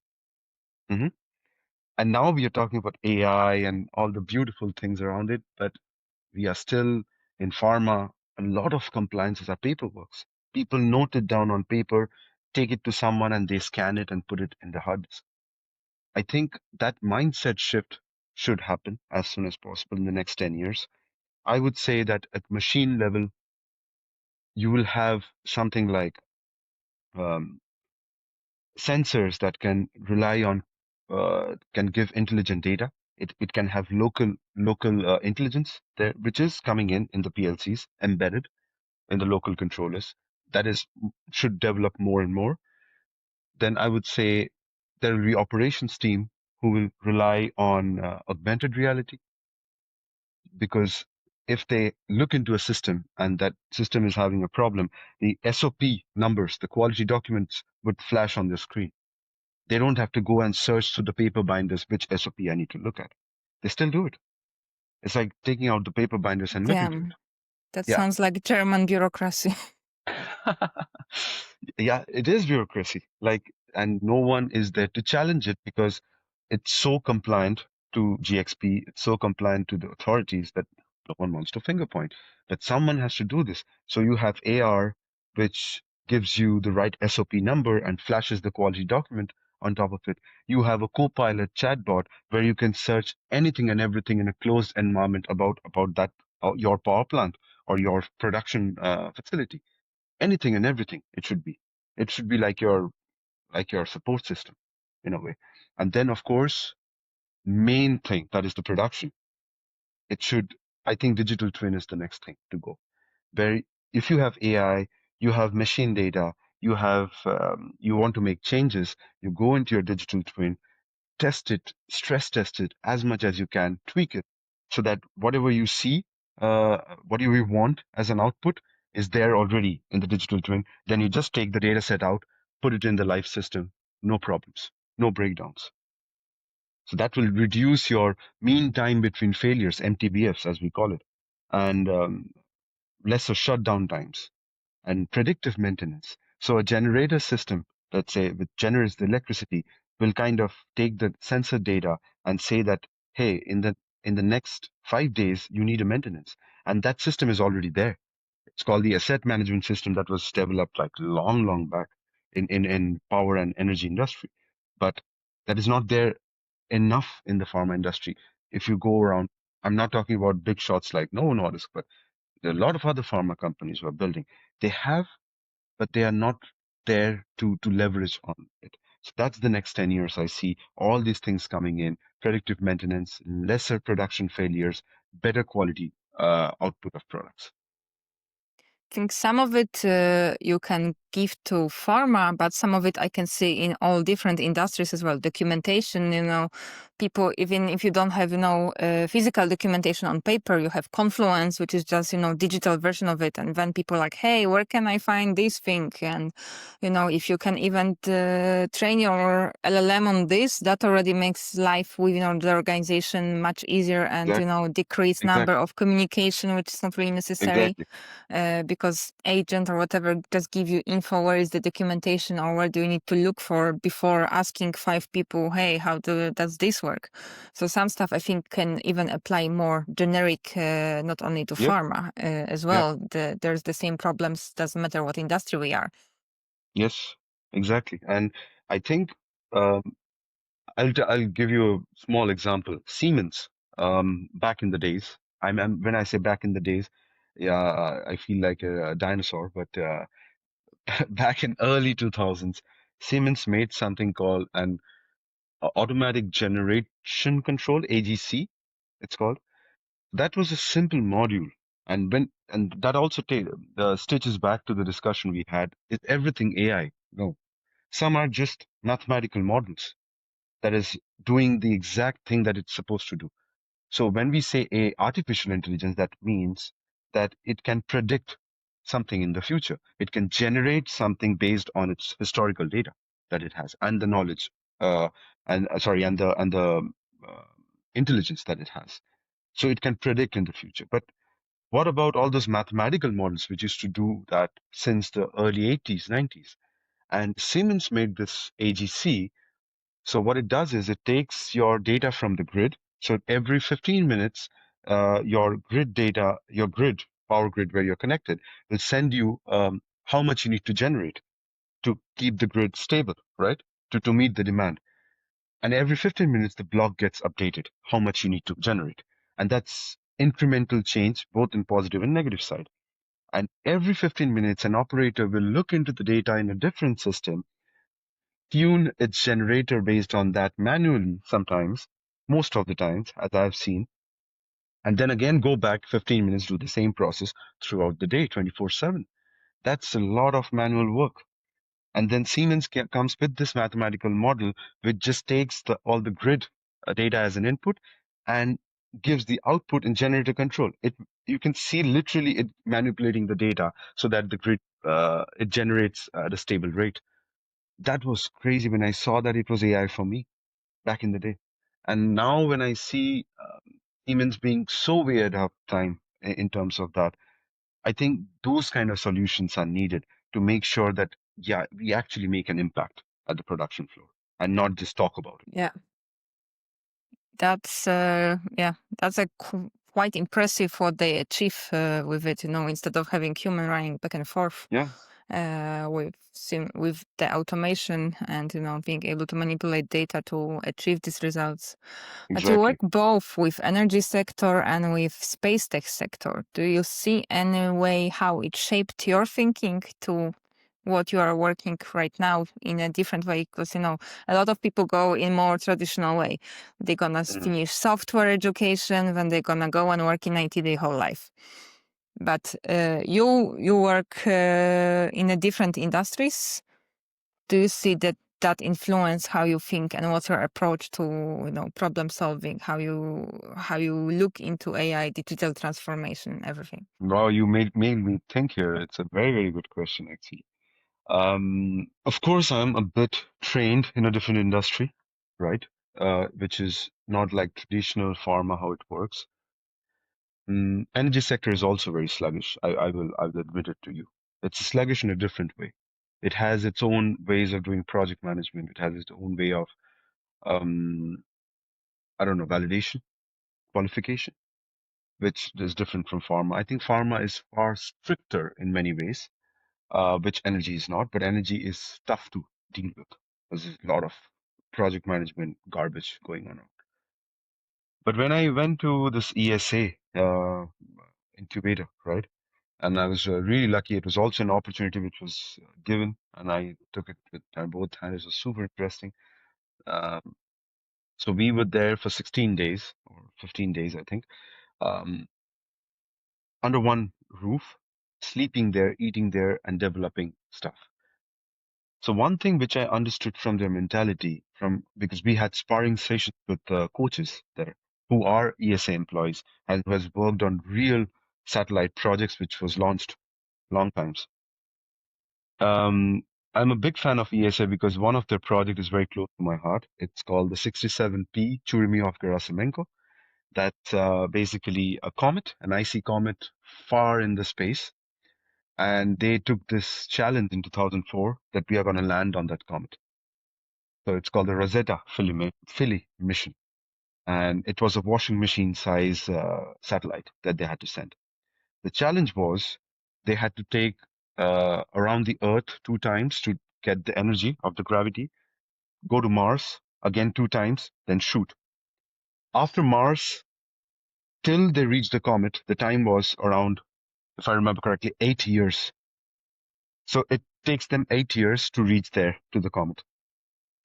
hmm And now we are talking about AI and all the beautiful things around it, but we are still in pharma. A lot of compliances are paperwork. People note it down on paper, take it to someone, and they scan it and put it in the hard disk. I think that mindset shift should happen as soon as possible in the next 10 years. I would say that at machine level, you will have something like um, sensors that can rely on, can give intelligent data. It can have local intelligence there, which is coming in the PLCs embedded in the local controllers. That is should develop more and more. Then I would say there will be operations team who will rely on augmented reality, because if they look into a system and that system is having a problem, the SOP numbers, the quality documents would flash on the screen. They don't have to go and search through the paper binders which SOP I need to look at. They still do it. It's like taking out the paper binders and looking to it. Damn, that Yeah. sounds like German bureaucracy. Yeah, it is bureaucracy. Like, and no one is there to challenge it because it's so compliant to GXP, it's so compliant to the authorities that no one wants to finger point. But someone has to do this. So you have AR, which gives you the right SOP number and flashes the quality document on top of it. You have a copilot chatbot where you can search anything and everything in a closed environment about that, your power plant or your production facility. Anything and everything it should be like your support system in a way. And then of course, main thing, that is the production. It should I think digital twin is the next thing to go, where if you have AI, you have machine data, you want to make changes, you go into your digital twin, test it, stress test it as much as you can, tweak it so that whatever you see, whatever you want as an output is there already in the digital twin. Then you just take the data set out, put it in the live system, no problems, no breakdowns. So that will reduce your mean time between failures, MTBFs as we call it, and lesser shutdown times and predictive maintenance. So a generator system, let's say, which generates the electricity, will kind of take the sensor data and say that, hey, in the next 5 days, you need a maintenance. And that system is already there. It's called the asset management system that was developed like long, long back in power and energy industry. But that is not there enough in the pharma industry. If you go around, I'm not talking about big shots like Novo Nordisk, but there are a lot of other pharma companies who are building. They have, but they are not there to leverage on it. So that's the next 10 years. I see all these things coming in, predictive maintenance, lesser production failures, better quality output of products. I think some of it you can give to pharma, but some of it I can see in all different industries as well. Documentation, people, even if you don't have, physical documentation on paper, you have Confluence, which is just, digital version of it. And then people are like, hey, where can I find this thing? And, if you can even train your LLM on this, that already makes life within the organization much easier and, Exactly. decrease number Exactly. of communication, which is not really necessary. Exactly. Because agent or whatever just give you info, where is the documentation or where do you need to look for before asking 5 people, hey, how does this work? So some stuff I think can even apply more generic, not only to Yep. pharma as Yeah. well. There's the same problems, doesn't matter what industry we are. Yes. Exactly. And I think I'll give you a small example. Siemens, back in the days. When I say back in the days, yeah, I feel like a dinosaur, but back in early 2000s, Siemens made something called an automatic generation control, AGC, it's called. That was a simple module. And that also stitches back to the discussion we had. Is everything AI? No. Some are just mathematical models that is doing the exact thing that it's supposed to do. So when we say a artificial intelligence, that means that it can predict something in the future. It can generate something based on its historical data that it has and the knowledge, and sorry, and the uh, intelligence that it has. So it can predict in the future. But what about all those mathematical models which used to do that since the early 80s, 90s? And Siemens made this AGC. So what it does is it takes your data from the grid. So every 15 minutes, your grid data, your grid, power grid where you're connected, will send you how much you need to generate to keep the grid stable, right? To meet the demand. And every 15 minutes, the block gets updated, how much you need to generate. And that's incremental change, both in positive and negative side. And every 15 minutes, an operator will look into the data in a different system, tune its generator based on that manually sometimes, most of the times, as I've seen, and then again go back 15 minutes, do the same process throughout the day, 24/7. That's a lot of manual work. And then Siemens comes with this mathematical model, which just takes all the grid data as an input and gives the output in generator control. You can see literally it manipulating the data so that the grid it generates at a stable rate. That was crazy when I saw that it was AI for me back in the day. And now when I see Siemens being so way ahead of time in terms of that, I think those kind of solutions are needed to make sure that, yeah, we actually make an impact at the production floor and not just talk about it. Yeah, that's a quite impressive what they achieve with it. Instead of having human running back and forth. Yeah, With the automation and being able to manipulate data to achieve these results. But you work exactly. both with energy sector and with space tech sector. Do you see any way how it shaped your thinking to what you are working right now in a different way? Because a lot of people go in more traditional way. They're gonna Mhm. finish software education, then they're gonna go and work in IT their whole life. But you work in a different industries. Do you see that that influence how you think and what's your approach to problem solving, how you look into AI, digital transformation, everything? Wow, you made me think here. It's a very, very good question, actually. Of course, I'm a bit trained in a different industry, right? Which is not like traditional pharma, how it works. Energy sector is also very sluggish. I will admit it to you. It's sluggish in a different way. It has its own ways of doing project management. It has its own way of, um, I don't know, validation, qualification, which is different from pharma. I think pharma is far stricter in many ways, which energy is not, but energy is tough to deal with. There's a lot of project management garbage going on. But when I went to this ESA incubator, right? And I was really lucky. It was also an opportunity which was given, and I took it with my both hands. It was super interesting. Um, so we were there for 16 days or 15 days, I think, um, under one roof, sleeping there, eating there, and developing stuff. So one thing which I understood from their mentality, from because we had sparring sessions with coaches there who are ESA employees and who has worked on real satellite projects which was launched long times. Um, I'm a big fan of ESA because one of their project is very close to my heart. It's called the 67P Churyumov-Gerasimenko. That's basically a comet, an icy comet far in the space. And they took this challenge in 2004 that we are going to land on that comet. So it's called the Rosetta Philly mission. And it was a washing machine size satellite that they had to send. The challenge was they had to take around the Earth 2 times to get the energy of the gravity, go to Mars again 2 times, then shoot. After Mars, till they reached the comet, the time was around, if I remember correctly, 8 years. So it takes them 8 years to reach there to the comet.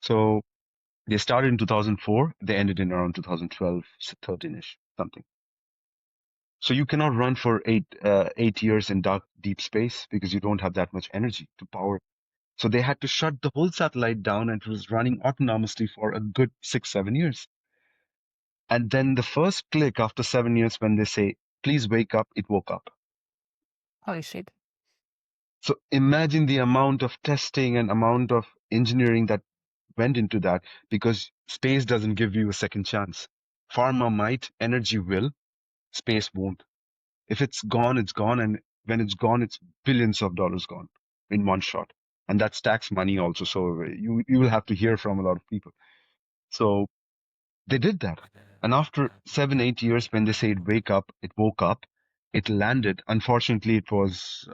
So they started in 2004, they ended in around 2012, 13-ish, something. So you cannot run for 8 years in dark, deep space because you don't have that much energy to power. So they had to shut the whole satellite down and it was running autonomously for a good 6, 7 years. And then the first click after 7 years when they say, please wake up, it woke up. Holy shit. So imagine the amount of testing and amount of engineering that went into that because space doesn't give you a second chance. Pharma might, energy will, space won't. If it's gone, it's gone. And when it's gone, it's billions of dollars gone in one shot. And that's tax money also. So you will have to hear from a lot of people. So they did that. And after 7, 8 years, when they said wake up, it woke up, it landed. Unfortunately, it was,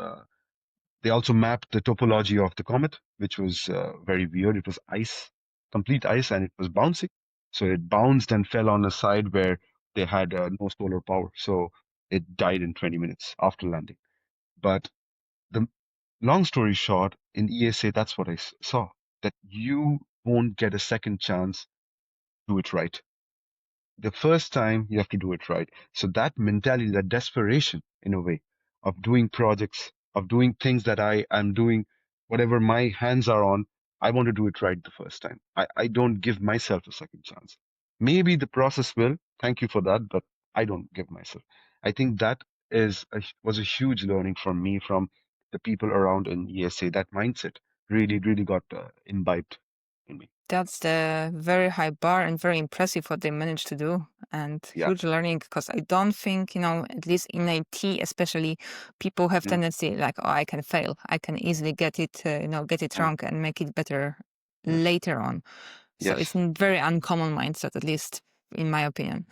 they also mapped the topology of the comet, which was very weird. It was ice, complete ice, and it was bouncing. So it bounced and fell on a side where they had no solar power. So it died in 20 minutes after landing. But the long story short, in ESA, that's what I saw, that you won't get a second chance to do it right. The first time you have to do it right. So that mentality, that desperation in a way of doing projects, of doing things that I am doing, whatever my hands are on, I want to do it right the first time. I don't give myself a second chance. Maybe the process will, thank you for that, but I don't give myself. I think that was a huge learning from me, from the people around in ESA. That mindset really, really got imbibed in me. That's the very high bar and very impressive what they managed to do, and Yeah, huge learning, because I don't think, at least in IT especially, people have yeah, tendency like, oh, I can fail. I can easily get it yeah, wrong and make it better yes, later on. So it's yes. a very uncommon mindset, at least in my opinion.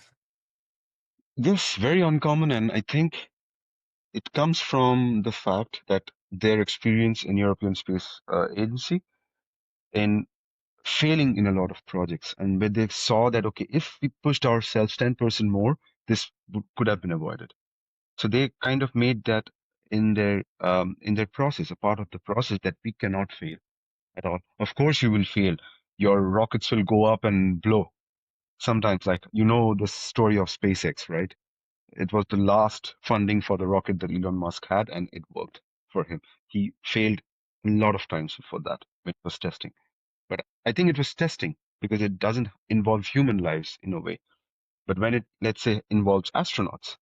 Yes, very uncommon, and I think it comes from the fact that their experience in European Space Agency in failing in a lot of projects, and where they saw that okay, if we pushed ourselves 10% more, this could have been avoided. So they kind of made that in their process, a part of the process that we cannot fail at all. Of course, you will fail. Your rockets will go up and blow. Sometimes, like the story of SpaceX, right? It was the last funding for the rocket that Elon Musk had, and it worked for him. He failed a lot of times before that when it was testing. But I think it was testing because it doesn't involve human lives in a way. But when it, let's say, involves astronauts,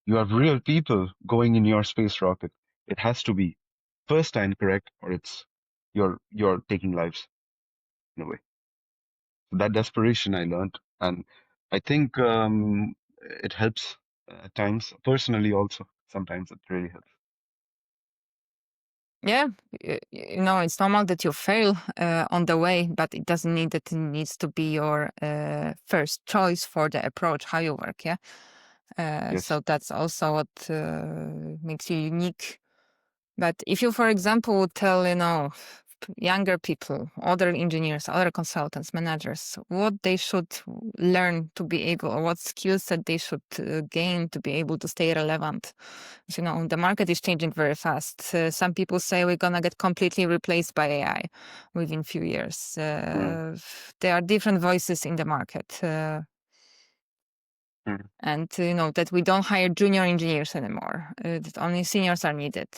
you have real people going in your space rocket. It has to be first time correct, or it's you're taking lives in a way. So that desperation I learned, and I think it helps at times. Personally, also sometimes it really helps. Yeah, it's normal that you fail on the way, but it doesn't mean that it needs to be your first choice for the approach, how you work. Yeah. Yes. So that's also what makes you unique. But if you, for example, would tell, younger people, other engineers, other consultants, managers, what they should learn to be able, or what skills that they should gain to be able to stay relevant. The market is changing very fast. Some people say we're gonna get completely replaced by AI within few years. Mm, There are different voices in the market. mm, And that we don't hire junior engineers anymore, that only seniors are needed.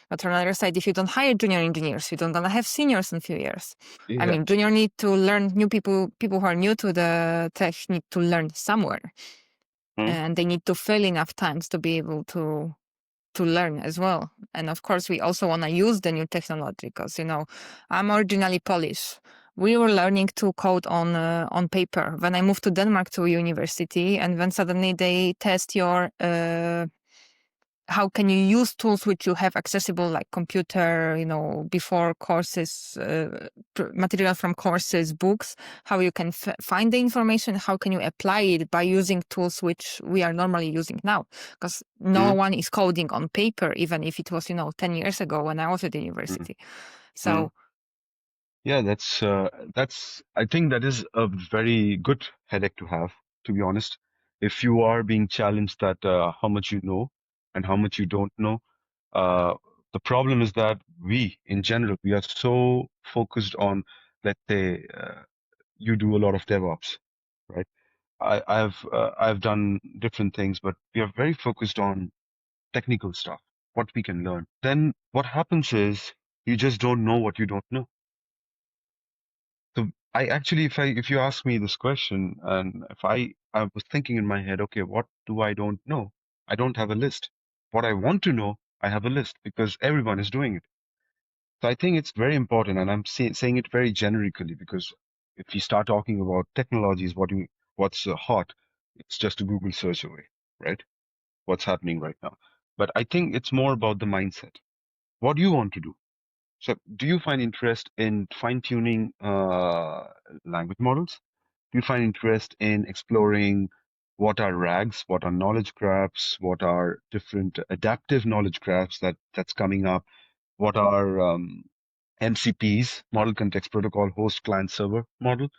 But on the other side, if you don't hire junior engineers, you don't gonna have seniors in a few years. I yeah. mean, junior need to learn, new people who are new to the tech need to learn somewhere, Mm, and they need to fail enough times to be able to learn as well. And of course, we also want to use the new technology because, I'm originally Polish. We were learning to code on paper. When I moved to Denmark to university, and then suddenly they test your how can you use tools which you have accessible, like computer, before courses, material from courses, books, how you can find the information, how can you apply it by using tools which we are normally using now, because no mm, one is coding on paper, even if it was 10 years ago when I was at the mm, university. mm. So Yeah, that's I think that is a very good headache to have, to be honest. If you are being challenged that how much you know and how much you don't know, uh, the problem is that we, in general, we are so focused on, let's say, you do a lot of DevOps, right? I've done different things, but we are very focused on technical stuff, what we can learn. Then what happens is you just don't know what you don't know. So I actually, if you ask me this question, and if I was thinking in my head, okay, what do I don't know? I don't have a list. What I want to know, I have a list because everyone is doing it. So I think it's very important, and I'm saying it very generically because if you start talking about technologies, what's hot, it's just a Google search away, right? What's happening right now. But I think it's more about the mindset. What do you want to do? So, do you find interest in fine-tuning language models? Do you find interest in exploring what are RAGs, what are knowledge graphs, what are different adaptive knowledge graphs that's coming up? What are MCPs, Model Context Protocol, host client server model?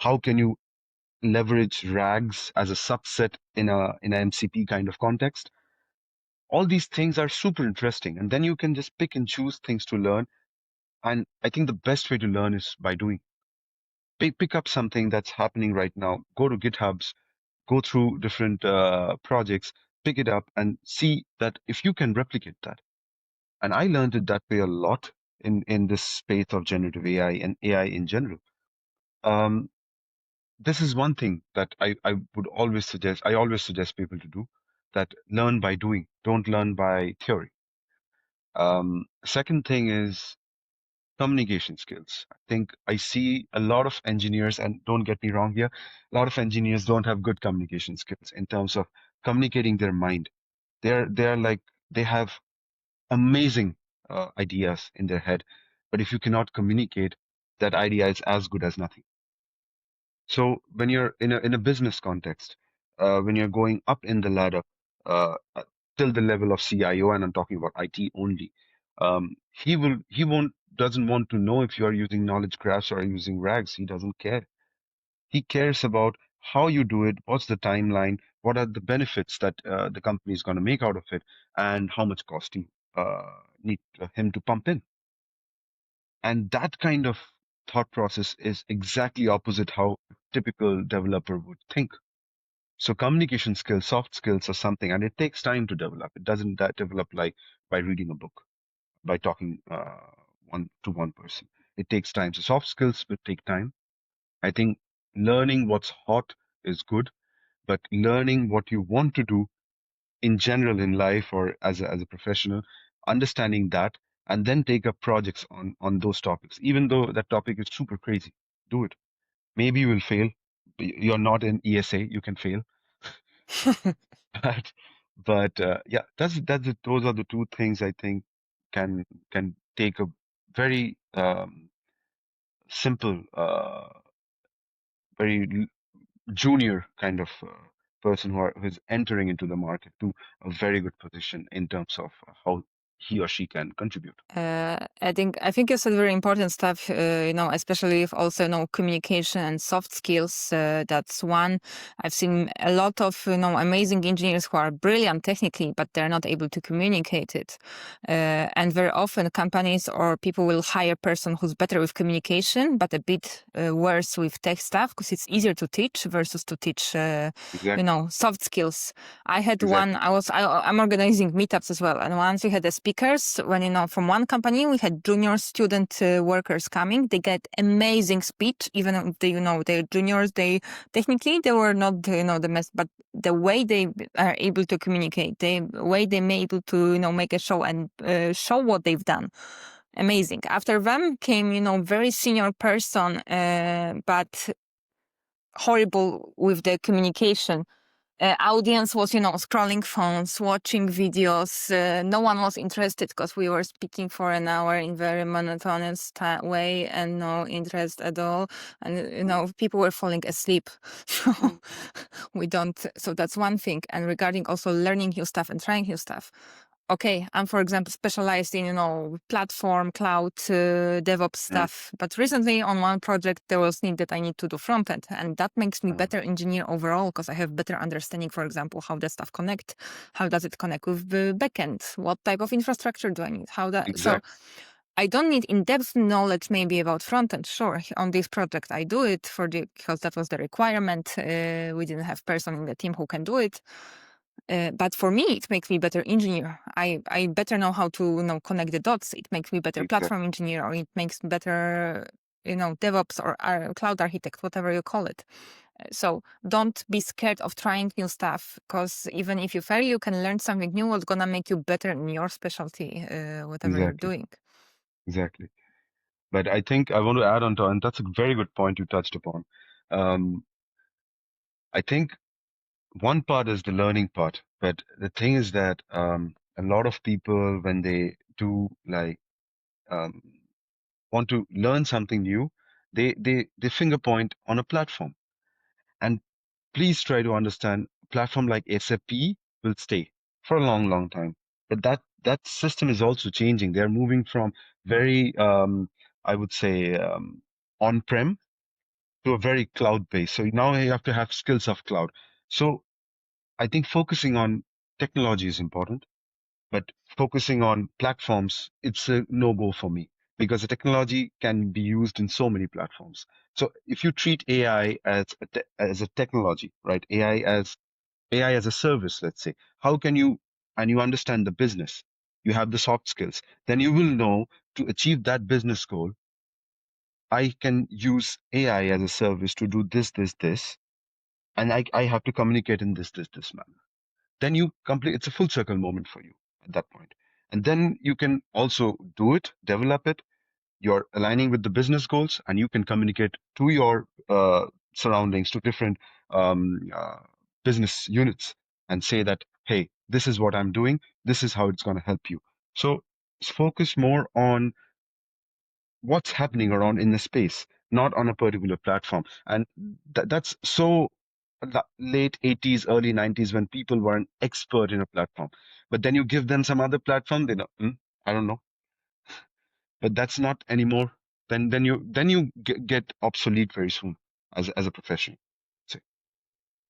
How can you leverage RAGs as a subset in a MCP kind of context? All these things are super interesting, and then you can just pick and choose things to learn. And I think the best way to learn is by doing. Pick up something that's happening right now. Go to GitHubs, go through different projects, pick it up and see that if you can replicate that. And I learned it that way a lot in this space of generative AI and AI in general. Um, this is one thing that I would always suggest. I always suggest people to do that: learn by doing. Don't learn by theory. Second thing is communication skills. I think I see a lot of engineers, and don't get me wrong here, a lot of engineers don't have good communication skills in terms of communicating their mind. They're like they have amazing ideas in their head, but if you cannot communicate, that idea is as good as nothing. So when you're in a business context, when you're going up in the ladder, till the level of CIO, and I'm talking about IT only, he won't doesn't want to know if you are using knowledge graphs or using RAGs. He doesn't care. He cares about how you do it, what's the timeline, what are the benefits that the company is going to make out of it, and how much cost you need him to pump in. And that kind of thought process is exactly opposite how a typical developer would think. So communication skills, soft skills are something, and it takes time to develop. It doesn't develop like by reading a book, by talking one to one person. it takes time. So soft skills will take time. I think learning what's hot is good, but learning what you want to do in general in life or as a professional, understanding that, and then take up projects on those topics, even though that topic is super crazy. Do it. Maybe you will fail. You're not in ESA, you can fail. But yeah, those are the two things I think can take a very simple, very junior kind of person who's entering into the market to a very good position in terms of how he or she can contribute. I think you said very important stuff. Especially if also communication and soft skills. That's one. I've seen a lot of amazing engineers who are brilliant technically, but they're not able to communicate it. And very often companies or people will hire a person who's better with communication, but a bit worse with tech stuff because it's easier to teach versus to teach Exactly. soft skills. I had one. Exactly. I'm organizing meetups as well, and once we had the speakers. When from one company we had junior student workers coming. They get amazing speech, even if they're juniors. They technically they were not the best, but the way they are able to communicate, the way they may able to make a show and show what they've done. Amazing. After them came very senior person, but horrible with the communication. Audience was, scrolling phones, watching videos. No one was interested because we were speaking for an hour in very monotonous way and no interest at all. And, people were falling asleep. So Mm. we don't. So that's one thing. And regarding also learning new stuff and trying new stuff. Okay, I'm, for example, specialized in, platform, cloud, DevOps Mm. stuff. But recently on one project, there was need that I need to do front end. And that makes me Uh, better engineer overall because I have better understanding, for example, how the stuff connect. How does it connect with the backend? What type of infrastructure do I need? So exactly. I don't need in-depth knowledge maybe about front end. Sure, on this project I do it because that was the requirement. We didn't have person in the team who can do it. But for me, it makes me better engineer. I better know how to connect the dots. It makes me better Exactly. platform engineer, or it makes me better DevOps or cloud architect, whatever you call it. So don't be scared of trying new stuff, because even if you fail, you can learn something new. What's gonna make you better in your specialty, whatever you're Exactly. doing. Exactly. But I think I want to add on to, and that's a very good point you touched upon. Um, I think one part is the learning part, but the thing is that a lot of people, when they do like um, want to learn something new, they finger point on a platform. And please try to understand, a platform like SAP will stay for a long, long time. But that system is also changing. They're moving from very, I would say, on-prem to a very cloud-based. So now you have to have skills of cloud. So I think focusing on technology is important, but focusing on platforms, it's a no-go for me because the technology can be used in so many platforms. So if you treat AI as a technology, right? AI as a service, let's say, how can you, and you understand the business, you have the soft skills, then you will know to achieve that business goal, I can use AI as a service to do this, and I have to communicate in this manner. Then you complete, it's a full circle moment for you at that point. And then you can also do it, develop it, you're aligning with the business goals, and you can communicate to your surroundings, to different business units, and say that, hey, this is what I'm doing, this is how it's going to help you. So focus more on what's happening around in the space, not on a particular platform. And that's so late 80s, early 90s when people were an expert in a platform. But then you give them some other platform, they know, I don't know. But that's not anymore. Then you get obsolete very soon as a profession. So,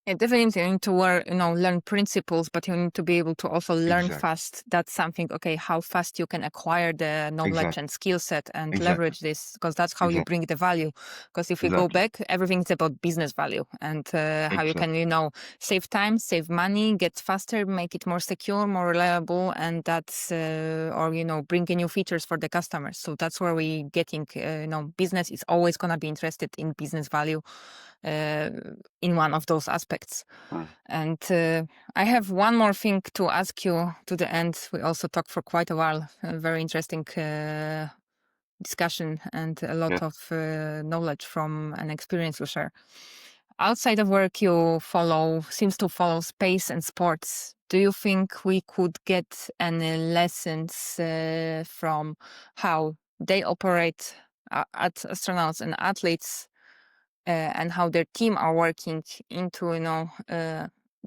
Yeah, definitely you need to learn principles, but you need to be able to also learn Exactly. fast. That's something, okay, how fast you can acquire the knowledge Exactly. and skill set and Exactly. leverage this, because that's how you Exactly. bring the value. Because if we go Exactly. back, everything's about business value and how you can, Exactly. save time, save money, get faster, make it more secure, more reliable, and that's, or, bring in new features for the customers. So that's where we getting, business is always going to be interested in business value uh, in one of those aspects. Mm. And I have one more thing to ask you to the end. We also talked for quite a while. A very interesting discussion and a lot Yeah. of knowledge from an experience you share. Outside of work, you seems to follow space and sports. Do you think we could get any lessons from how they operate at astronauts and athletes and how their team are working into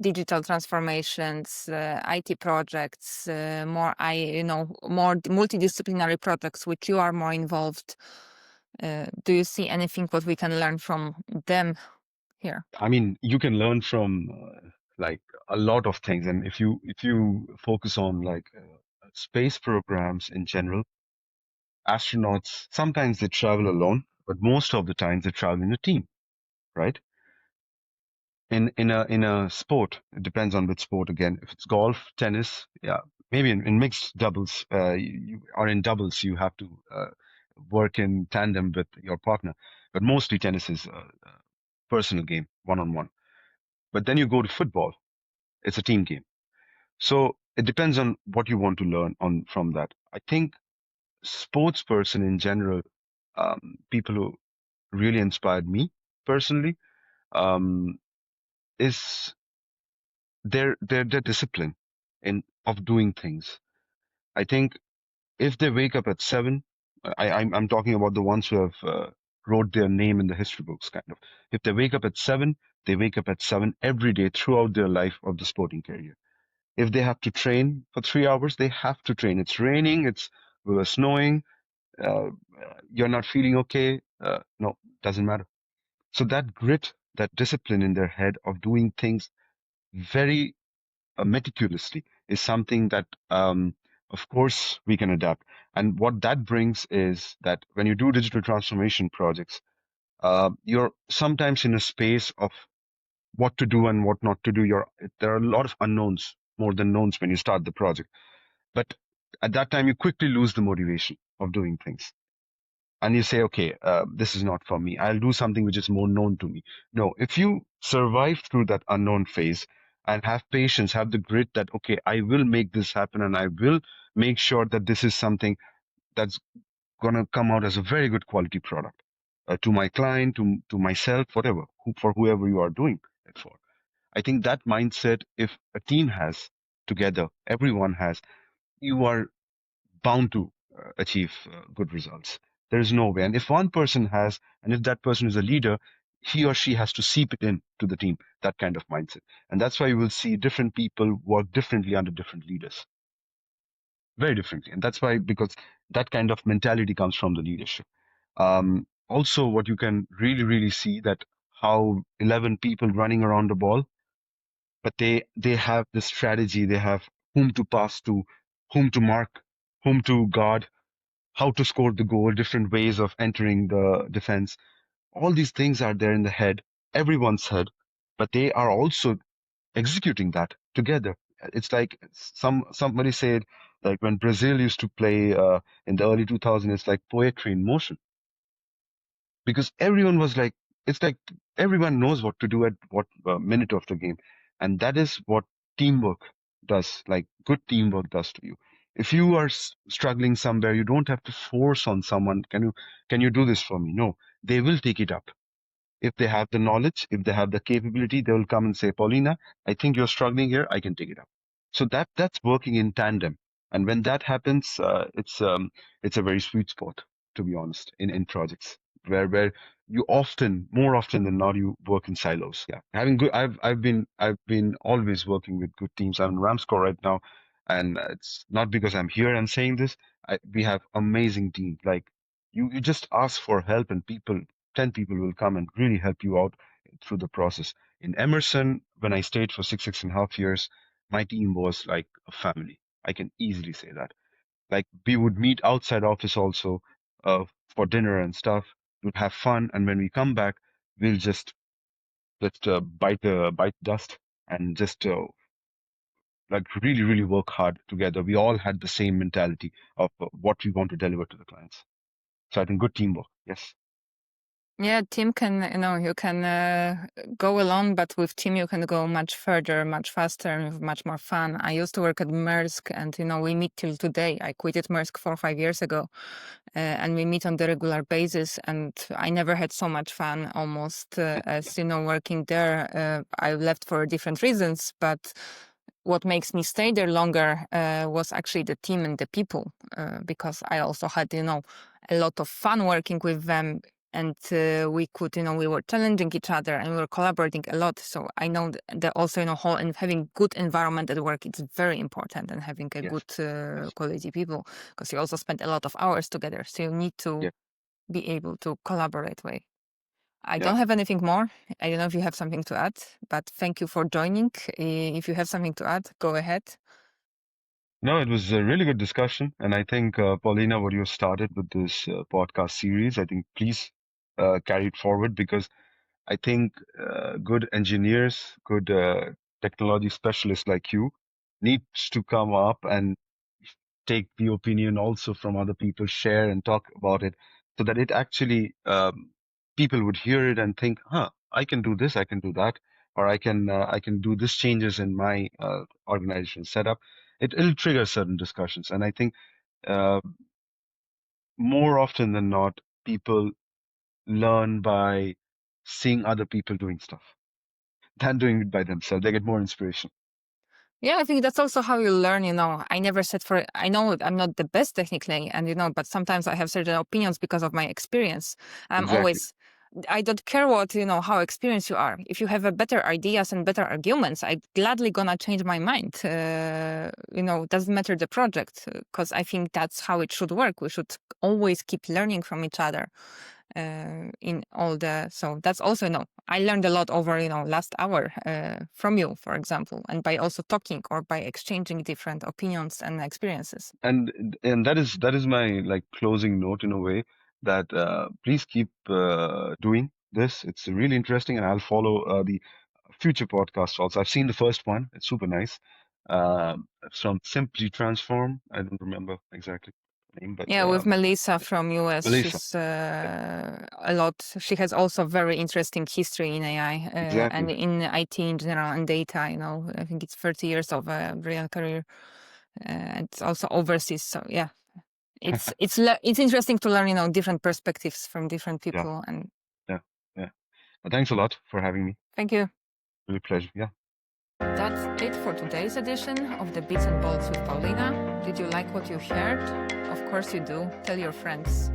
digital transformations, IT projects, more multidisciplinary projects which you are more involved. Do you see anything what we can learn from them here? I mean, you can learn from like a lot of things, and if you focus on like space programs in general, astronauts sometimes they travel alone, but most of the times they travel in a team, right? In a sport, it depends on which sport again. If it's golf, tennis, yeah, maybe in mixed doubles, you or in doubles, you have to work in tandem with your partner. But mostly tennis is a personal game, one on one. But then you go to football, it's a team game. So it depends on what you want to learn on from that. I think sports person in general, people who really inspired me personally, um, is their discipline in of doing things. I think if they wake up at 7, I'm talking about the ones who have wrote their name in the history books, kind of. If they wake up at 7, they wake up at 7 every day throughout their life of the sporting career. If they have to train for 3 hours, they have to train. It's raining, it's snowing, uh, you're not feeling okay. No, doesn't matter. So that grit, that discipline in their head of doing things very meticulously is something that, of course, we can adapt. And what that brings is that when you do digital transformation projects, you're sometimes in a space of what to do and what not to do. There are a lot of unknowns more than knowns when you start the project. But at that time, you quickly lose the motivation of doing things. And you say, okay, this is not for me. I'll do something which is more known to me. No, if you survive through that unknown phase and have patience, have the grit that, okay, I will make this happen and I will make sure that this is something that's going to come out as a very good quality product to my client, to myself, whatever, for whoever you are doing it for. I think that mindset, if a team has together, everyone has, you are bound to achieve good results. There is no way. And if one person has, and if that person is a leader, he or she has to seep it in to the team, that kind of mindset. And that's why you will see different people work differently under different leaders, very differently. And that's why, because that kind of mentality comes from the leadership. Also, what you can really, really see that how 11 people running around the ball, but they have this strategy. They have whom to pass to, whom to mark, whom to guard, how to score the goal, different ways of entering the defense. All these things are there in the head, everyone's head, but they are also executing that together. It's like somebody said, like when Brazil used to play in the early 2000s, it's like poetry in motion because everyone was like, it's like everyone knows what to do at what minute of the game, and that is what teamwork does. Like good teamwork does to you. If you are struggling somewhere, you don't have to force on someone. Can you do this for me? No, they will take it up. If they have the knowledge, if they have the capability, they will come and say, Paulina, I think you're struggling here. I can take it up. So that's working in tandem. And when that happens, it's a very sweet spot, to be honest, in projects where you often, more often than not, you work in silos. Yeah, having good. I've been always working with good teams. I'm in Ramskov right now, and it's not because I'm here. I'm saying this. We have amazing teams. Like you just ask for help, and 10 people will come and really help you out through the process. In Emerson, when I stayed for 6.5 years, my team was like a family. I can easily say that. Like we would meet outside office also for dinner and stuff. We'd have fun, and when we come back, we'll just bite dust and just like really really work hard together. We all had the same mentality of what we want to deliver to the clients. So I think good teamwork. Yes. Yeah, team can, you can go alone, but with team you can go much further, much faster, and with much more fun. I used to work at Maersk, and we meet till today. I quitted Maersk 4 or 5 years ago, and we meet on the regular basis. And I never had so much fun, almost as working there. I left for different reasons, but what makes me stay there longer was actually the team and the people, because I also had, a lot of fun working with them, and we could, we were challenging each other and we were collaborating a lot. So I know that also, whole and having good environment at work, it's very important, and having a Yes. good Yes. quality people, because you also spend a lot of hours together. So you need to Yeah. be able to collaborate well. I Yeah. don't have anything more. I don't know if you have something to add, but thank you for joining. If you have something to add, go ahead. No, it was a really good discussion, and I think Paulina, what you started with this podcast series, I think please carry it forward because I think good engineers, good technology specialists like you needs to come up and take the opinion also from other people, share and talk about it so that it actually people would hear it and think, huh, I can do this, I can do that, or I can do this changes in my organization setup. It'll trigger certain discussions. And I think uh, more often than not, people learn by seeing other people doing stuff than doing it by themselves. They get more inspiration. Yeah, I think that's also how you learn, I never I know I'm not the best technically, and, but sometimes I have certain opinions because of my experience. I'm Exactly. always, I don't care what, how experienced you are. If you have a better ideas and better arguments, I gladly gonna change my mind. Doesn't matter the project, because I think that's how it should work. We should always keep learning from each other. In all so that's also, I learned a lot over, last hour from you, for example, and by also talking or by exchanging different opinions and experiences. And that is my like closing note in a way that please keep doing this. It's really interesting, and I'll follow the future podcasts also. I've seen the first one; it's super nice. It's from Simply Transform. I don't remember exactly the name, but Yeah, with Melissa from US, Melissa. she's a lot. She has also very interesting history in AI and Exactly. in IT in general and data. I think it's 30 years of a real career, and it's also overseas. So yeah, it's interesting to learn, different perspectives from different Yeah, people. And yeah, yeah. But thanks a lot for having me. thank you. Really pleasure. Yeah. That's it for today's edition of the Bits and Bolts with Paulina. Did you like what you heard? Of course you do. Tell your friends.